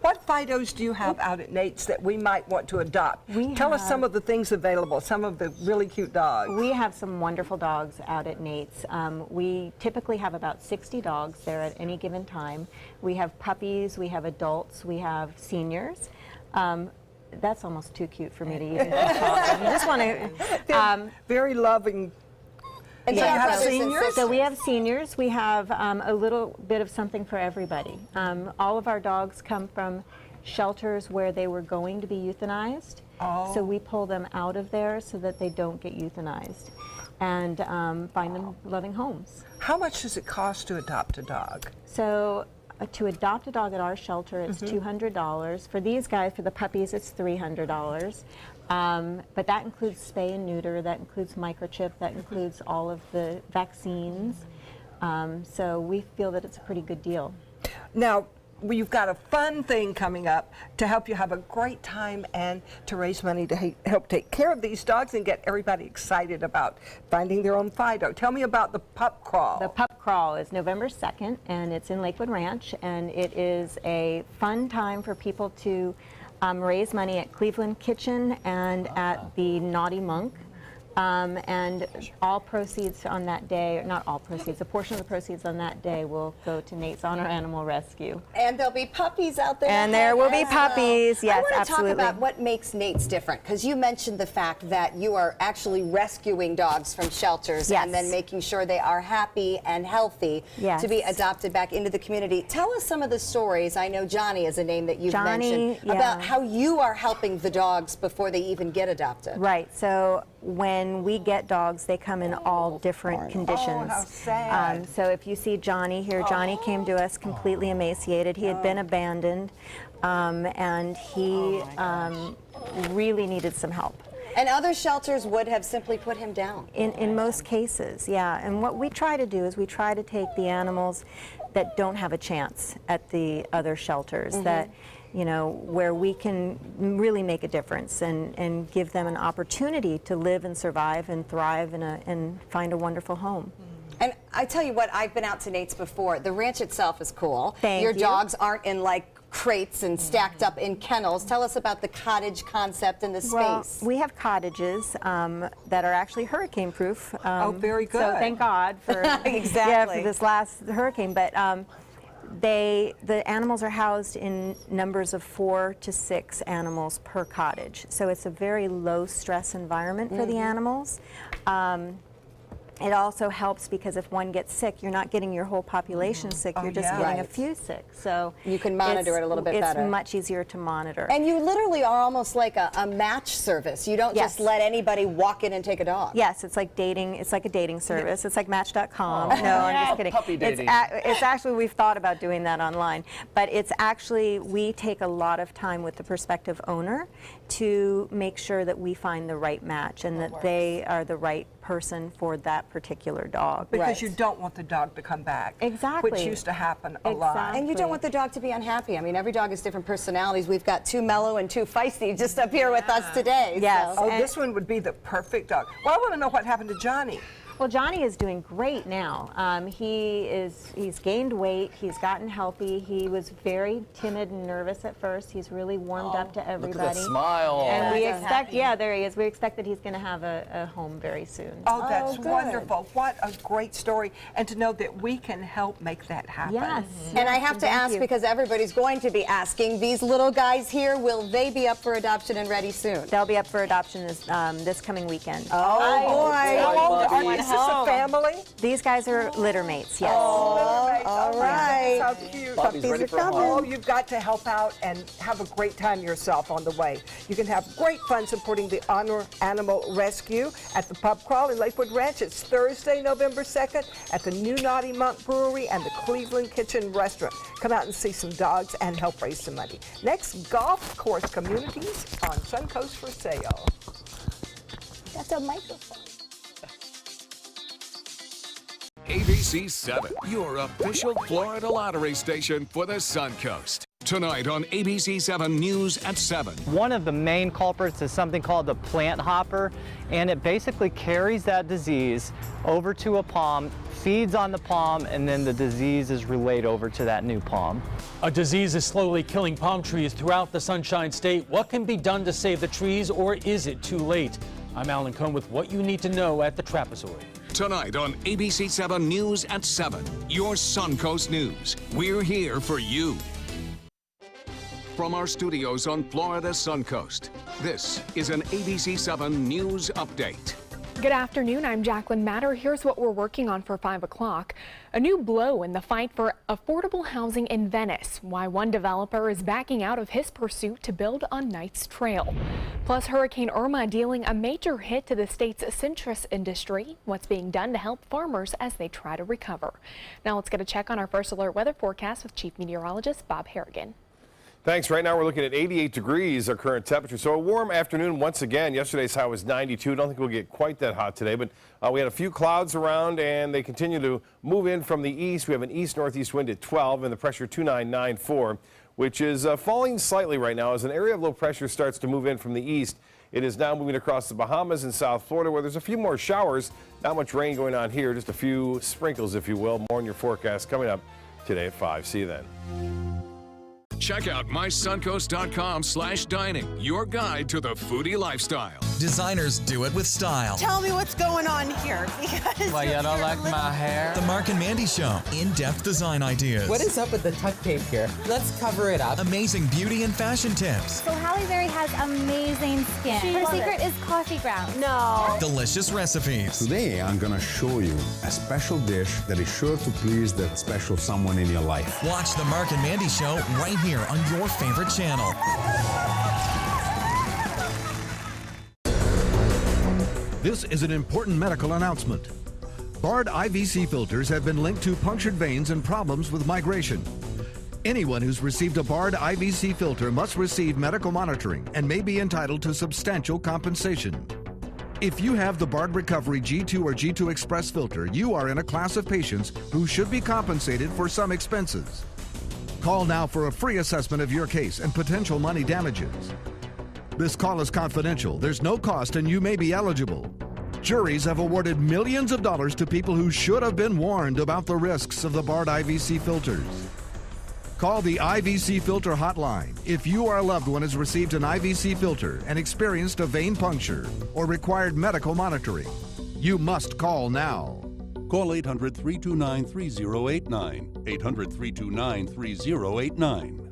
What Fidos do you have out at Nate's that we might want to adopt? Tell us some of the things available, some of the really cute dogs. We have some wonderful dogs out at Nate's. We typically have about 60 dogs there at any given time. We have puppies, we have adults, we have seniors. That's almost too cute for me to even talk. You just want to... very loving. And so you have seniors? So we have seniors. We have a little bit of something for everybody. All of our dogs come from shelters where they were going to be euthanized. So we pull them out of there so that they don't get euthanized and find them loving homes. How much does it cost to adopt a dog? So to adopt a dog at our shelter, it's $200. For these guys, for the puppies, it's $300. But that includes spay and neuter, that includes microchip, that includes all of the vaccines. So we feel that it's a pretty good deal. Now, you've got a fun thing coming up to help you have a great time and to raise money to help take care of these dogs and get everybody excited about finding their own Fido. Tell me about the Pup Crawl. The Pup Crawl is November 2nd, and it's in Lakewood Ranch, and it is a fun time for people to raise money at Cleveland Kitchen and at the Naughty Monk. And all proceeds on that day, not all proceeds, a portion of the proceeds on that day will go to Nate's Honor Animal Rescue. And there'll be puppies out there. And there will be puppies, yes, I want to absolutely. talk about what makes Nate's different, because you mentioned the fact that you are actually rescuing dogs from shelters and then making sure they are happy and healthy to be adopted back into the community. Tell us some of the stories. I know Johnny is a name that you've mentioned, about how you are helping the dogs before they even get adopted. Right, so when we get dogs, they come in all different conditions. Oh, how sad. So if you see Johnny here, Johnny came to us completely emaciated. He had been abandoned, and he really needed some help. And other shelters would have simply put him down. In most cases, yeah. And what we try to do is we try to take the animals that don't have a chance at the other shelters, that you know, where we can really make a difference and give them an opportunity to live and survive and thrive and find a wonderful home. And I tell you what, I've been out to Nate's before. The ranch itself is cool. Thank Your you. dogs aren't in like crates and stacked up in kennels. Tell us about the cottage concept and the space. Well, we have cottages that are actually hurricane proof. Oh, very good. So thank God for, Exactly. for this last hurricane. But the animals are housed in numbers of 4 to 6 animals per cottage. So it's a very low stress environment for the animals. It also helps because if one gets sick, you're not getting your whole population sick, you're just getting a few sick. So you can monitor it a little bit better. It's much easier to monitor. And you literally are almost like a match service. You don't just let anybody walk in and take a dog. Yes, it's like dating. It's like a dating service. It's like Match.com. Oh. No, I'm just kidding. Puppy dating. It's actually, we've thought about doing that online, but it's actually, we take a lot of time with the prospective owner to make sure that we find the right match and that they are the right person for that particular dog. Because you don't want the dog to come back. Exactly. Which used to happen a lot. And you don't want the dog to be unhappy. I mean, every dog has different personalities. We've got 2 mellow and 2 feisty just up here with us today. Yes. So. Oh, this one would be the perfect dog. Well, I want to know what happened to Johnny. Well, Johnny is doing great now. He's gained weight. He's gotten healthy. He was very timid and nervous at first. He's really warmed up to everybody. Look at that smile. And we expect, there he is. We expect that he's going to have a home very soon. Oh, that's wonderful. What a great story. And to know that we can help make that happen. Yes. And I have to ask, because everybody's going to be asking, these little guys here, will they be up for adoption and ready soon? They'll be up for adoption this coming weekend. Oh, boy. How old are you? Is this a family? These guys are litter mates, yes. Oh, all right. How cute. Bobby's ready for a home. Oh, you've got to help out and have a great time yourself on the way. You can have great fun supporting the Honor Animal Rescue at the Pub Crawl in Lakewood Ranch. It's Thursday, November 2nd at the New Naughty Monk Brewery and the Cleveland Kitchen Restaurant. Come out and see some dogs and help raise some money. Next, golf course communities on Suncoast for sale. That's a microphone. ABC 7, your official Florida lottery station for the Suncoast. Tonight on ABC 7 News at 7. One of the main culprits is something called the plant hopper, and it basically carries that disease over to a palm, feeds on the palm, and then the disease is relayed over to that new palm. A disease is slowly killing palm trees throughout the Sunshine State. What can be done to save the trees, or is it too late? I'm Alan Cohn with what you need to know at the Trapezoid. Tonight on ABC 7 News at 7, your Suncoast News. We're here for you. From our studios on Florida's Suncoast, this is an ABC 7 News Update. Good afternoon, I'm Jacqueline Matter. Here's what we're working on for 5 o'clock. A new blow in the fight for affordable housing in Venice. Why one developer is backing out of his pursuit to build on Knight's Trail. Plus, Hurricane Irma dealing a major hit to the state's citrus industry. What's being done to help farmers as they try to recover. Now let's get a check on our first alert weather forecast with Chief Meteorologist Bob Harrigan. Thanks. Right now we're looking at 88 degrees, our current temperature. So a warm afternoon once again. Yesterday's high was 92. Don't think we'll get quite that hot today, but we had a few clouds around and they continue to move in from the east. We have an east-northeast wind at 12 and the pressure 2994, which is falling slightly right now as an area of low pressure starts to move in from the east. It is now moving across the Bahamas and South Florida where there's a few more showers. Not much rain going on here, just a few sprinkles, if you will. More in your forecast coming up today at 5. See you then. Check out mysuncoast.com/dining, your guide to the foodie lifestyle. Designers do it with style. Tell me what's going on here. Because Why, you don't like my hair? The Mark and Mandy Show. In-depth design ideas. What is up with the tuck tape here? Let's cover it up. Amazing beauty and fashion tips. So Halle Berry has amazing skin. Her secret is coffee grounds. No. Delicious recipes. Today, I'm going to show you a special dish that is sure to please that special someone in your life. Watch the Mark and Mandy Show right here on your favorite channel. This is an important medical announcement. Bard IVC filters have been linked to punctured veins and problems with migration. Anyone who's received a Bard IVC filter must receive medical monitoring and may be entitled to substantial compensation. If you have the Bard Recovery G2 or G2 Express filter, you are in a class of patients who should be compensated for some expenses. Call now for a free assessment of your case and potential money damages. This call is confidential. There's no cost and you may be eligible. Juries have awarded millions of dollars to people who should have been warned about the risks of the barred IVC filters. Call the IVC Filter Hotline if you or a loved one has received an IVC filter and experienced a vein puncture or required medical monitoring. You must call now. Call 800-329-3089. 800-329-3089.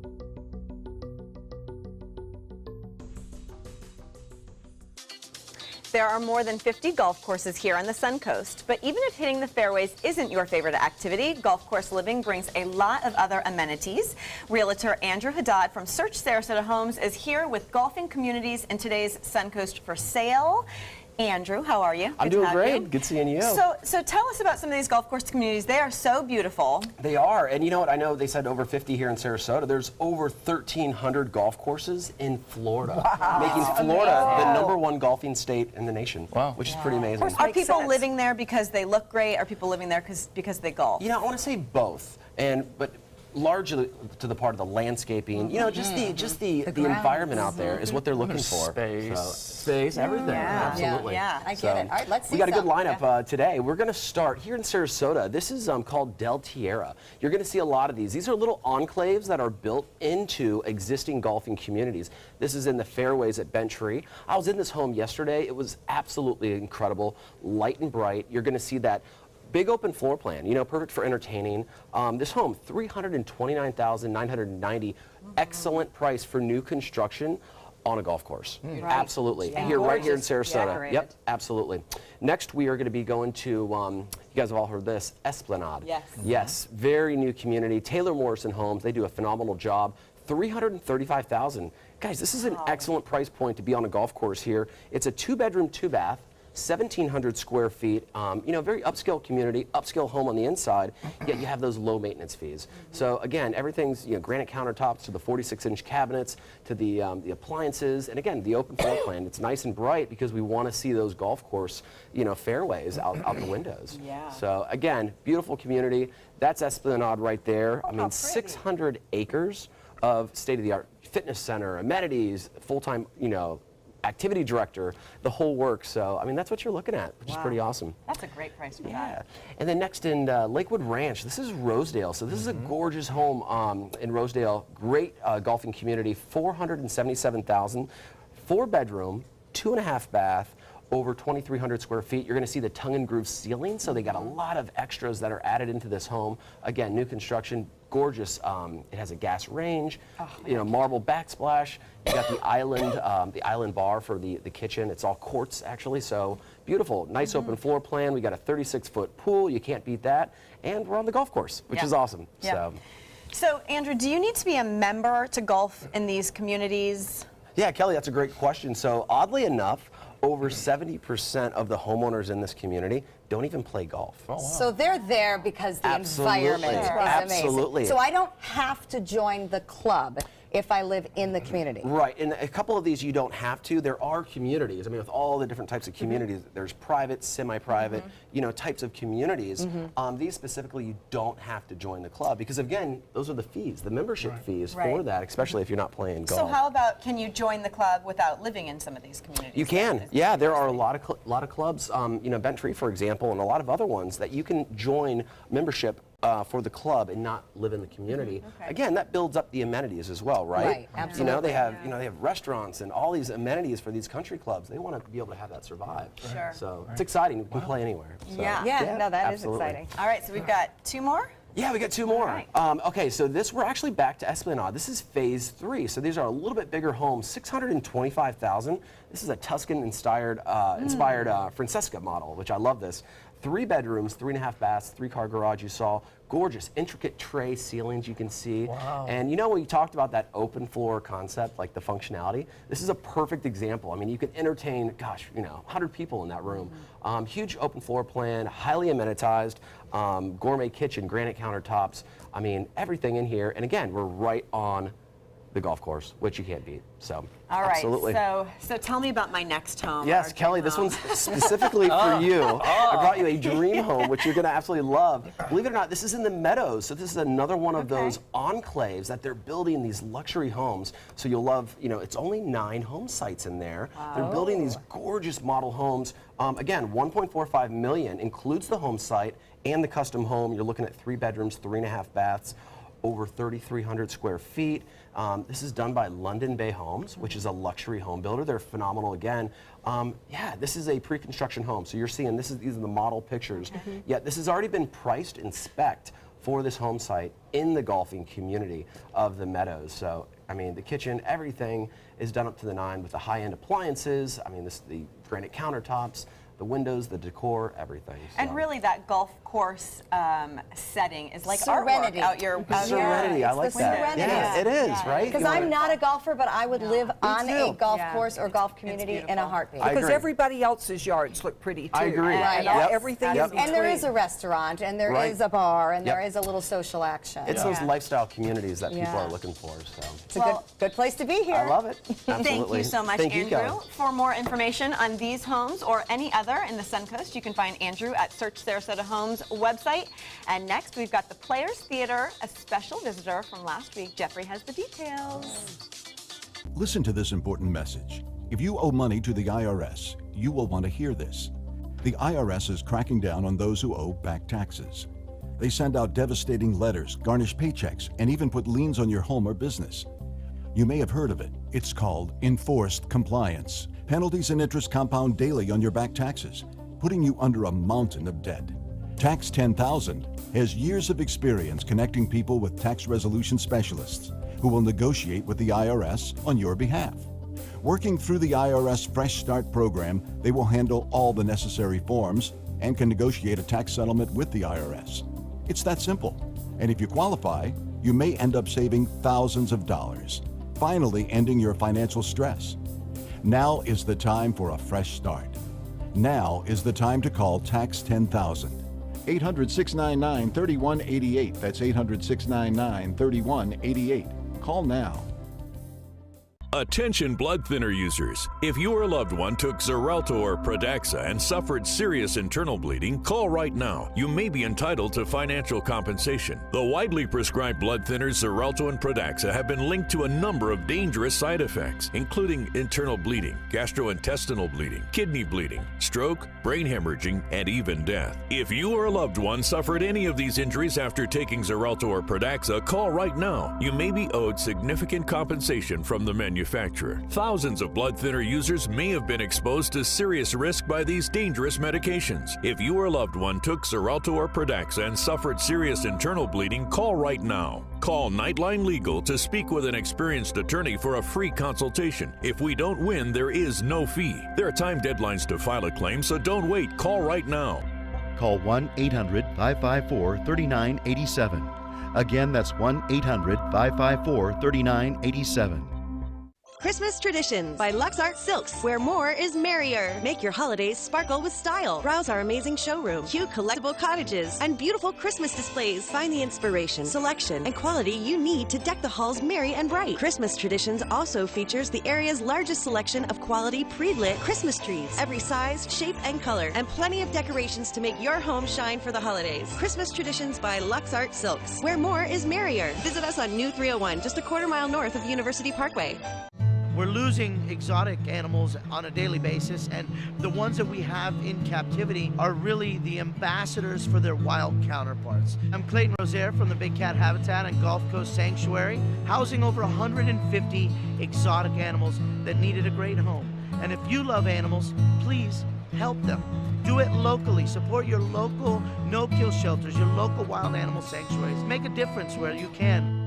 There are more than 50 golf courses here on the Suncoast, but even if hitting the fairways isn't your favorite activity, Golf Course Living brings a lot of other amenities. Realtor Andrew Haddad from Search Sarasota Homes is here with golfing communities in today's Suncoast for sale. Andrew, how are you? I'm doing great. Good seeing you. So tell us about some of these golf course communities. They are so beautiful. They are, and you know what? I know they said over 50 here in Sarasota. There's over 1,300 golf courses in Florida, making Florida the #1 golfing state in the nation. Wow, which is pretty amazing. Are people living there because they look great? Are people living there because they golf? You know, I want to say both, but largely to the part of the landscaping, you know, just the environment out there is what they're looking for. Space, everything. Absolutely. Yeah, I get it. All right, let's see. We got a good lineup today. We're going to start here in Sarasota. This is called Del Tierra. You're going to see a lot of these. These are little enclaves that are built into existing golfing communities. This is in the fairways at Bent Tree. I was in this home yesterday. It was absolutely incredible, light and bright. You're going to see that big open floor plan, you know, perfect for entertaining. This home, $329,990. Excellent price for new construction on a golf course. Right. Absolutely. Yeah. Right here in Sarasota. Decorated. Yep, absolutely. Next, we are going to be going to, you guys have all heard this, Esplanade. Yes. Yes, very new community. Taylor Morrison Homes, they do a phenomenal job. $335,000. Guys, this is an excellent price point to be on a golf course here. It's a 2-bedroom, 2-bath. 1,700 square feet, you know, very upscale community, upscale home on the inside, yet you have those low maintenance fees. So again, everything's, you know, granite countertops to the 46-inch cabinets to the appliances, and again, the open floor plan. It's nice and bright because we want to see those golf course, you know, fairways out the windows. Yeah. So again, beautiful community. That's Esplanade right there. I mean, 600 acres of state-of-the-art fitness center, amenities, full-time, you know, activity director, the whole works. So, I mean, that's what you're looking at, which is pretty awesome. That's a great price for that. And then next in Lakewood Ranch, this is Rosedale. So this is a gorgeous home in Rosedale. Great golfing community, $477,000, 4-bedroom, 2.5 bath, over 2,300 square feet. You're going to see the tongue and groove ceiling, so they got a lot of extras that are added into this home. Again, new construction, gorgeous. It has a gas range, you know, marble backsplash. You got the island bar for the kitchen. It's all quartz actually, so beautiful. Nice open floor plan. We got a 36-foot pool. You can't beat that. And we're on the golf course, which is awesome. So Andrew, do you need to be a member to golf in these communities? Yeah, Kelly, that's a great question. So oddly enough, over 70% of the homeowners in this community don't even play golf. Oh, wow. So they're there because the environment is amazing. So I don't have to join the club if I live in the community. Right, and a couple of these you don't have to. There are communities. I mean, with all the different types of communities, there's private, semi-private, you know, types of communities. These specifically, you don't have to join the club because, again, those are the fees, the membership fees for that, especially if you're not playing golf. So how about, can you join the club without living in some of these communities? You can, yeah. There are a lot of clubs, you know, Bent Tree, for example, and a lot of other ones that you can join membership for the club and not live in the community. Again, that builds up the amenities as well, right? Right, absolutely. You know, they have they have restaurants and all these amenities for these country clubs. They want to be able to have that survive. Sure. So it's exciting. We can play anywhere. So, no, that is exciting. All right, so we've got 2 more. Yeah, we got 2 more. Right. Okay, so we're actually back to Esplanade. This is phase 3. So these are a little bit bigger homes, $625,000. This is a Tuscan-inspired Francesca model, which I love this. 3 bedrooms, 3.5 baths, 3-car garage you saw. Gorgeous, intricate tray ceilings you can see. Wow. And you know, when you talked about that open floor concept, like the functionality, this is a perfect example. I mean, you can entertain, gosh, you know, 100 people in that room. Huge open floor plan, highly amenitized, gourmet kitchen, granite countertops. I mean, everything in here. And again, we're right on the golf course, which you can't beat. So, all right. absolutely. So tell me about my next home. Yes, Kelly, this one's specifically for you. I brought you a dream home, which you're going to absolutely love. Believe it or not, this is in the Meadows. So this is another one of those enclaves that they're building these luxury homes. So you'll love, you know, it's only 9 home sites in there. Wow. They're building these gorgeous model homes. Again, $1.45 million includes the home site and the custom home. You're looking at 3 bedrooms, 3.5 baths, over 3,300 square feet. This is done by London Bay Homes, which is a luxury home builder. They're phenomenal again. Yeah, this is a pre-construction home. So you're seeing these are the model pictures. Yet this has already been priced and spec'd for this home site in the golfing community of the Meadows. So, I mean, the kitchen, everything is done up to the 9 with the high-end appliances. I mean, the granite countertops, the windows, the decor, everything. So. And really, that golf course setting is like serenity. Artwork out your serenity. I like that. Serenity. Yeah, it is, right? Because I'm not a golfer, but I would live on a golf course or golf community in a heartbeat. Because everybody else's yards look pretty too. I agree. And everything in between. And there is a restaurant, and there is a bar, and there is a little social action. It's those lifestyle communities that people are looking for. So it's a good place to be here. I love it. Absolutely. Thank you so much, Andrew. For more information on these homes or any other in the Suncoast, you can find Andrew at Search Sarasota Homes website. And next, we've got the Players Theater, a special visitor from last week. Jeffrey has the details. Listen to this important message. If you owe money to the IRS, you will want to hear this. The IRS is cracking down on those who owe back taxes. They send out devastating letters, garnish paychecks, and even put liens on your home or business. You may have heard of it. It's called enforced compliance. Penalties and interest compound daily on your back taxes, putting you under a mountain of debt. Tax 10,000 has years of experience connecting people with tax resolution specialists who will negotiate with the IRS on your behalf. Working through the IRS Fresh Start program, they will handle all the necessary forms and can negotiate a tax settlement with the IRS. It's that simple. And if you qualify, you may end up saving thousands of dollars, finally ending your financial stress. Now is the time for a fresh start. Now is the time to call Tax 10,000. 800-699-3188. That's 800-699-3188. Call now. Attention blood thinner users. If your loved one took Xarelto or Pradaxa and suffered serious internal bleeding, call right now. You may be entitled to financial compensation. The widely prescribed blood thinners Xarelto and Pradaxa have been linked to a number of dangerous side effects, including internal bleeding, gastrointestinal bleeding, kidney bleeding, stroke, brain hemorrhaging, and even death. If you or a loved one suffered any of these injuries after taking Xarelto or Pradaxa, call right now. You may be owed significant compensation from the manufacturer. Thousands of blood thinner users may have been exposed to serious risk by these dangerous medications. If you or a loved one took Xarelto or Pradaxa and suffered serious internal bleeding, call right now. Call Nightline Legal to speak with an experienced attorney for a free consultation. If we don't win, there is no fee. There are time deadlines to file a claim, so don't wait. Call right now. Call 1-800-554-3987. Again, that's 1-800-554-3987. Christmas Traditions by Lux Art Silks, where more is merrier. Make your holidays sparkle with style. Browse our amazing showroom, cute collectible cottages, and beautiful Christmas displays. Find the inspiration, selection, and quality you need to deck the halls merry and bright. Christmas Traditions also features the area's largest selection of quality pre-lit Christmas trees, every size, shape, and color, and plenty of decorations to make your home shine for the holidays. Christmas Traditions by Lux Art Silks, where more is merrier. Visit us on New 301, just a quarter-mile north of University Parkway. We're losing exotic animals on a daily basis, and the ones that we have in captivity are really the ambassadors for their wild counterparts. I'm Clayton Rozier from the Big Cat Habitat and Gulf Coast Sanctuary, housing over 150 exotic animals that needed a great home. And if you love animals, please help them. Do it locally. Support your local no-kill shelters, your local wild animal sanctuaries. Make a difference where you can.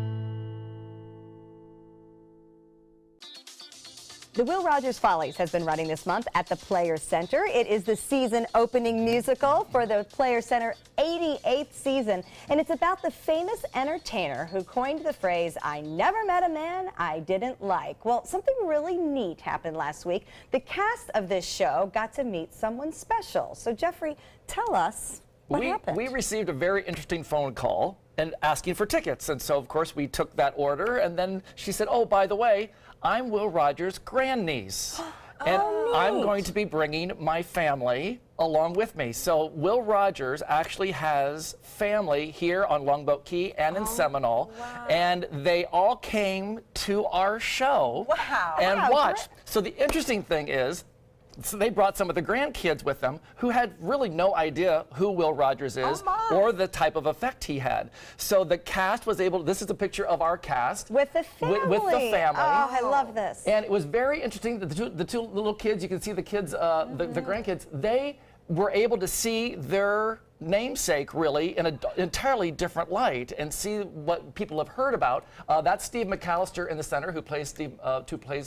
The Will Rogers Follies has been running this month at the Players Center. It is the season opening musical for the Players Center 88th season, and it's about the famous entertainer who coined the phrase, "I never met a man I didn't like." Well, something really neat happened last week. The cast of this show got to meet someone special. So Jeffrey, tell us What happened? We received a very interesting phone call and asking for tickets. And so, of course, we took that order. And then she said, oh, by the way, I'm Will Rogers' grandniece. And I'm going to be bringing my family along with me. So Will Rogers actually has family here on Longboat Key and in Seminole. Wow. And they all came to our show and watched. So the interesting thing is, so they brought some of the grandkids with them who had really no idea who Will Rogers is or the type of effect he had. So the cast was able, this is a picture of our cast. With the family. With the family. Oh, I love this. And it was very interesting that the two little kids, you can see the kids, the grandkids, they were able to see their namesake really in an entirely different light and see what people have heard about. That's Steve McAllister in the center who plays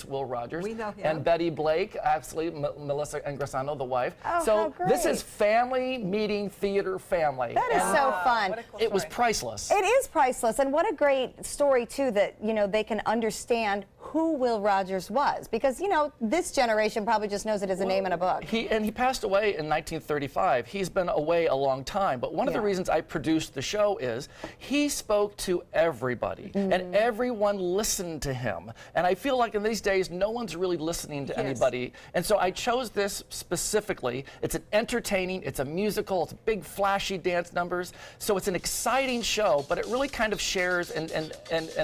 Will Rogers. We know him. And Betty Blake, actually Melissa Ingrasano, the wife. Oh, so how this great. is family meeting theater family. That is so fun. It was priceless. It is priceless, and what a great story too that they can understand who Will Rogers was, because this generation probably just knows it as a name in a book. He passed away in 1935. He's been away a long time, but one of the reasons I produced the show is he spoke to everybody and everyone listened to him, and I feel like in these days no one's really listening to anybody, and so I chose this specifically. It's an entertaining, it's a musical, it's big flashy dance numbers, so it's an exciting show, but it really kind of shares and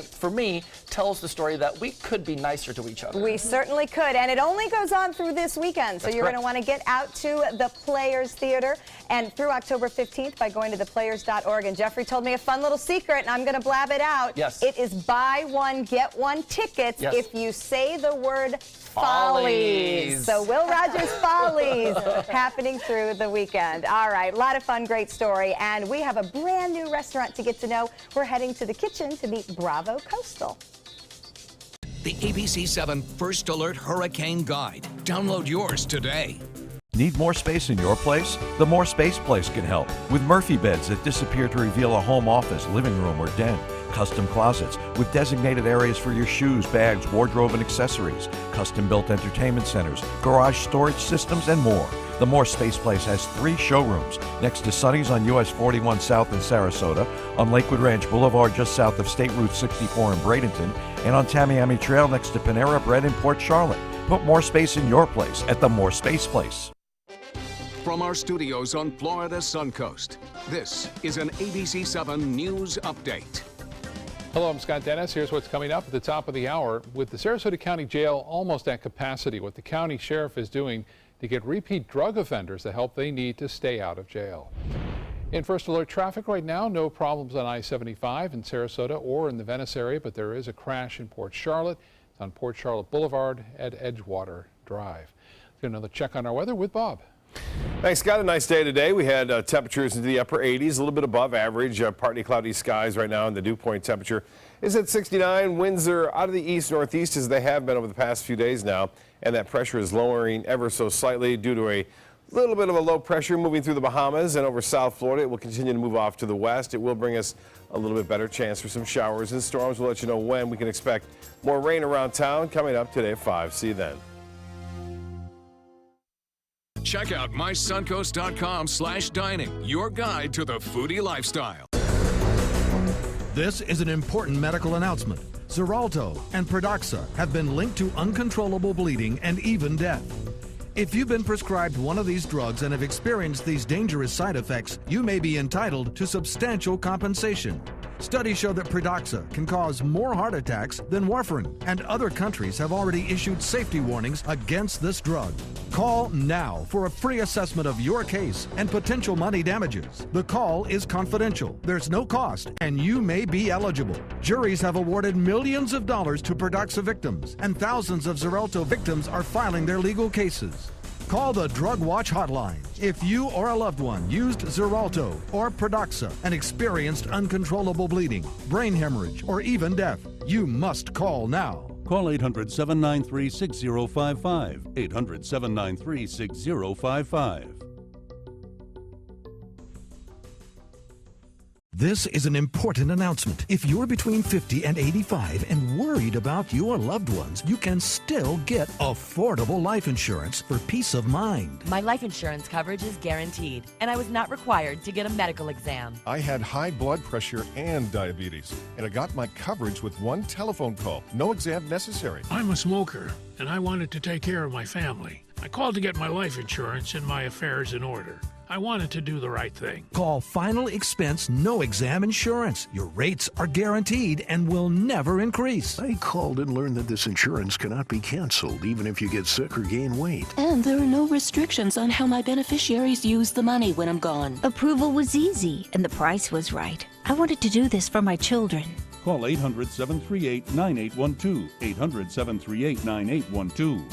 for me tells the story that we could be nicer to each other. We certainly could, and it only goes on through this weekend, so you're going to want to get out to the Players Theater and through October 15th by going to theplayers.org. And Jeffrey told me a fun little secret, and I'm going to blab it out. Yes. It is buy one, get one tickets if you say the word Follies. So Will Rogers Follies happening through the weekend. All right, a lot of fun, great story, and we have a brand new restaurant to get to know. We're heading to the kitchen to meet Bravo Coastal. The ABC 7 First Alert Hurricane Guide. Download yours today. Need more space in your place? The More Space Place can help with Murphy beds that disappear to reveal a home office, living room, or den. Custom closets with designated areas for your shoes, bags, wardrobe, and accessories. Custom-built entertainment centers, garage storage systems, and more. The More Space Place has 3 showrooms next to Sunny's on US 41 South in Sarasota, on Lakewood Ranch Boulevard just south of State Route 64 in Bradenton, and on Tamiami Trail next to Panera Bread in Port Charlotte. Put more space in your place at the More Space Place. From our studios on Florida's Suncoast, this is an ABC 7 News Update. Hello, I'm Scott Dennis. Here's what's coming up at the top of the hour. With the Sarasota County Jail almost at capacity, what the county sheriff is doing to get repeat drug offenders the help they need to stay out of jail. In First Alert traffic right now, no problems on I-75 in Sarasota or in the Venice area, but there is a crash in Port Charlotte. It's on Port Charlotte Boulevard at Edgewater Drive. Let's get another check on our weather with Bob. Thanks, Scott. A nice day today. We had temperatures into the upper 80s, a little bit above average. Partly cloudy skies right now, and the dew point temperature is at 69. Winds are out of the east-northeast as they have been over the past few days now, and that pressure is lowering ever so slightly due to a little bit of a low pressure moving through the Bahamas and over South Florida. It will continue to move off to the west. It will bring us a little bit better chance for some showers and storms. We'll let you know when we can expect more rain around town coming up today at 5. See you then. Check out mysuncoast.com/dining, your guide to the foodie lifestyle. This is an important medical announcement. Xarelto and Pradaxa have been linked to uncontrollable bleeding and even death. If you've been prescribed one of these drugs and have experienced these dangerous side effects, you may be entitled to substantial compensation. Studies show that Pradaxa can cause more heart attacks than warfarin, and other countries have already issued safety warnings against this drug. Call now for a free assessment of your case and potential money damages. The call is confidential, there's no cost, and you may be eligible. Juries have awarded millions of dollars to Pradaxa victims, and thousands of Xarelto victims are filing their legal cases. Call the Drug Watch Hotline if you or a loved one used Xarelto or Pradaxa and experienced uncontrollable bleeding, brain hemorrhage, or even death. You must call now. Call 800-793-6055. 800-793-6055. This is an important announcement. If you're between 50 and 85 and worried about your loved ones, you can still get affordable life insurance for peace of mind. My life insurance coverage is guaranteed, and I was not required to get a medical exam. I had high blood pressure and diabetes, and I got my coverage with one telephone call. No exam necessary. I'm a smoker, and I wanted to take care of my family. I called to get my life insurance and my affairs in order. I wanted to do the right thing. Call Final Expense No Exam Insurance. Your rates are guaranteed and will never increase. I called and learned that this insurance cannot be canceled even if you get sick or gain weight. And there are no restrictions on how my beneficiaries use the money when I'm gone. Approval was easy and the price was right. I wanted to do this for my children. Call 800-738-9812. 800-738-9812.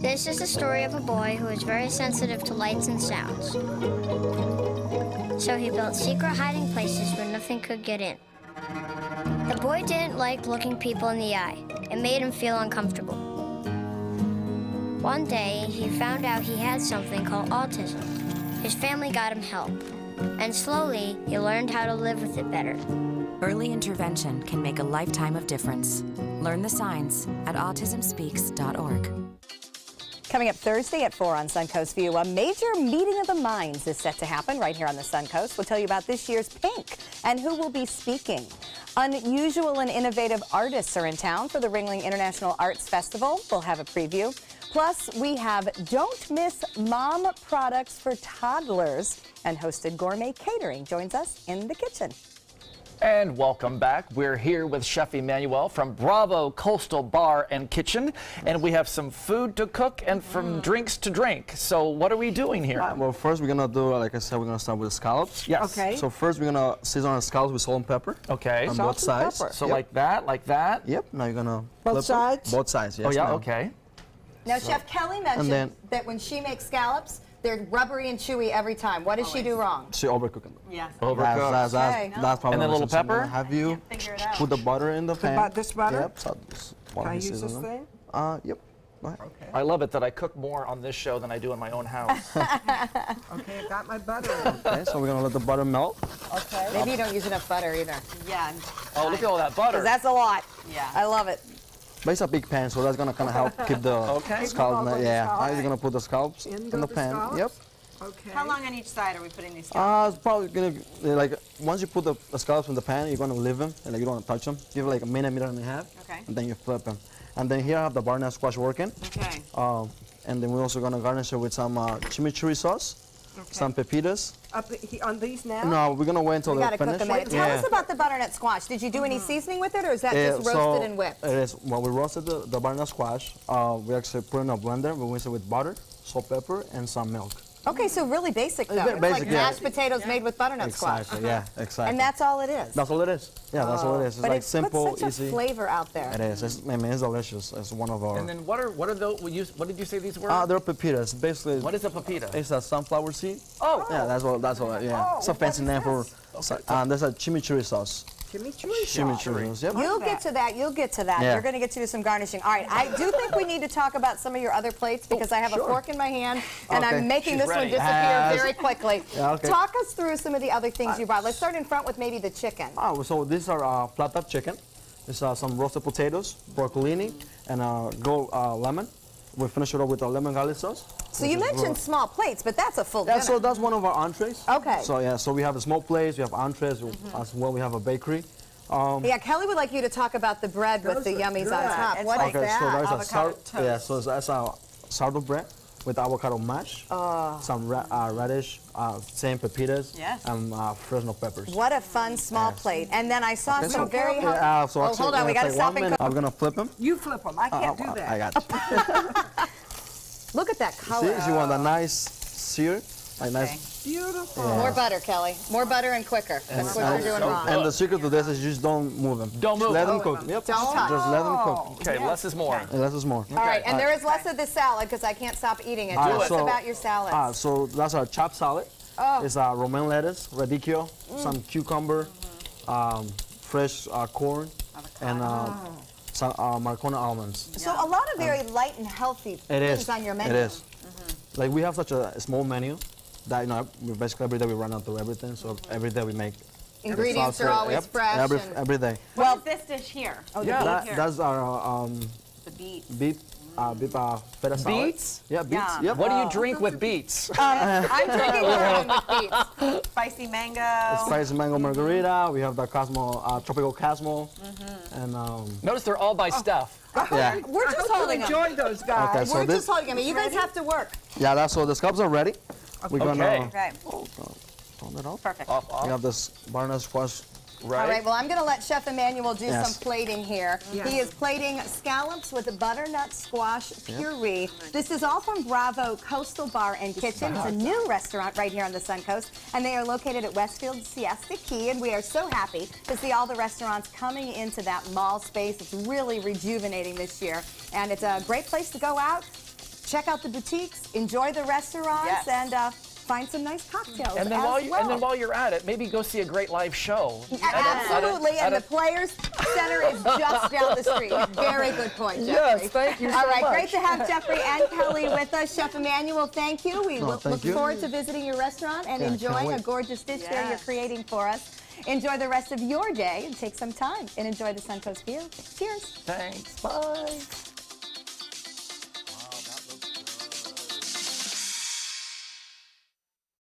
This is the story of a boy who is very sensitive to lights and sounds. So he built secret hiding places where nothing could get in. The boy didn't like looking people in the eye. It made him feel uncomfortable. One day, he found out he had something called autism. His family got him help. And slowly, he learned how to live with it better. Early intervention can make a lifetime of difference. Learn the signs at autismspeaks.org. Coming up Thursday at 4 on Suncoast View, a major meeting of the minds is set to happen right here on the Suncoast. We'll tell you about this year's Pink and who will be speaking. Unusual and innovative artists are in town for the Ringling International Arts Festival. We'll have a preview. Plus, we have Don't Miss Mom products for toddlers, and Hosted Gourmet Catering joins us in the kitchen. And welcome back. We're here with Chef Emmanuel from Bravo Coastal Bar and Kitchen, and we have some food to cook and some drinks to drink. So what are we doing here? Well, first we're gonna do, like I said, we're gonna start with scallops. Yes. Okay. So first we're gonna season our scallops with salt and pepper. Okay. On both sides. So like that, like that. Yep. Now you're gonna both sides. Both sides. Yes. Oh yeah. ma'am. Okay. Now, Chef Kelly mentioned that when she makes scallops, they're rubbery and chewy every time. What does she do wrong? She overcook them. Yeah. That's probably. And then a little so I'm pepper? gonna have you put the butter in the pan. This butter? Yep. So can I use this thing? Yep. Go ahead. Okay. I love it that I cook more on this show than I do in my own house. Okay, I got my butter. Okay, so we're gonna let the butter melt. Okay. Maybe you don't use enough butter either. Yeah. Oh, look at all that butter. 'Cause that's a lot. Yeah. I love it. But it's a big pan, so that's gonna kind of help keep the scallops. Yeah. Now you're gonna put the scallops in the pan. Scallops? Yep. Okay. How long on each side are we putting these scallops? It's probably gonna like once you put the scallops in the pan, you're gonna leave them and like, you don't want to touch them. Give it like a minute and a half. Okay. And then you flip them. And then here I have the butternut squash working. Okay. And then we're also gonna garnish it with some chimichurri sauce, some pepitas. On these now? No, we're gonna wait until We they're gotta cook finished. them. Tell us about the butternut squash. Did you do any seasoning with it, or is that just roasted and whipped? It is. Well, we roasted the butternut squash. We actually put it in a blender. We mix it with butter, salt, pepper, and some milk. Okay, so really basic though. It's basic, like yeah. mashed potatoes made with butternut squash. Exactly. Yeah. Exactly. And that's all it is. That's all it is. Yeah, that's all it is. It's But like it's simple, put such easy. a flavor out there. It is. It's delicious. It's one of our. And then what are those? What did you say these were? They're pepitas. Basically. What is a pepita? It's a sunflower seed. Oh. Yeah, that's all. Yeah. It's a fancy name for. There's a chimichurri sauce. Chimichurri. Yep. You'll get to that. You'll get to that. Yeah. You're going to get to do some garnishing. All right. I do think we need to talk about some of your other plates because I have a fork in my hand and I'm making this one disappear very quickly. Yeah, okay. Talk us through some of the other things you brought. Let's start in front with maybe the chicken. Oh, so these are flat top chicken. There's some roasted potatoes, broccolini, and lemon. We finish it up with a lemon garlic sauce. So you mentioned small plates, but that's a full dinner. Yeah, so that's one of our entrees. Okay. So yeah, so we have a small plates, we have entrees, as well we have a bakery. Yeah, Kelly would like you to talk about the bread with the yummies on top. What is that? So there's Avocado toast. Yeah, so that's a sourdough bread with avocado mash, some radish, same pepitas, and Fresno peppers. What a fun small plate. And then I saw some very so oh, hold on, we got to stop and cook. I'm gonna flip them. You flip them. I can't do that. I got you. Look at that color. See, you want a nice sear, like nice. Beautiful. Yeah. More butter, Kelly. More butter and quicker. That's what you're doing wrong. And the secret to this is you just don't move them. Don't move. Let them cook. Yep. Don't touch. Just let them cook. Okay, less is more. Yeah, less is more. All right, and there is less of this salad because I can't stop eating it. Tell us about your salad. So that's our chopped salad. It's romaine lettuce, radicchio, some cucumber, fresh corn, and some Marcona almonds. So a lot of very light and healthy things on your menu. It is. Like we have such a small menu that basically every day we run out through everything. So every day we make ingredients are always fresh. Every day. What is this dish here? Oh, that's our the beets. Beet feta salad. Beets? Yeah, beets. Yeah. Yep. What do you drink with beets? I'm drinking one with beets. Spicy mango. Spicy mango margarita. We have the Cosmo, tropical Cosmo. And notice they're all by Steph. Yeah. We're just holding them. Enjoy those guys. Okay, so We're just holding them. You guys have to work. Yeah, so the scallops are ready. We're gonna Okay. turn it off. Perfect. We have this butternut squash. Right. All right, well, I'm going to let Chef Emmanuel do Yes. some plating here. Yes. He is plating scallops with a butternut squash puree. This is all from Bravo Coastal Bar and Kitchen. It's a new restaurant right here on the Suncoast, and they are located at Westfield Siesta Key, and we are so happy to see all the restaurants coming into that mall space. It's really rejuvenating this year, and it's a great place to go out, check out the boutiques, enjoy the restaurants, and find some nice cocktails And then, while you're at it, maybe go see a great live show. Absolutely, and the Players Center is just down the street. Very good point, Jeffrey. Yes, thank you so All right, much. great to have Jeffrey and Kelly with us. Chef Emmanuel, thank you. We look thank you. forward to visiting your restaurant and enjoying a gorgeous dish there you're creating for us. Enjoy the rest of your day and take some time and enjoy the Suncoast view. Cheers. Thanks. Bye.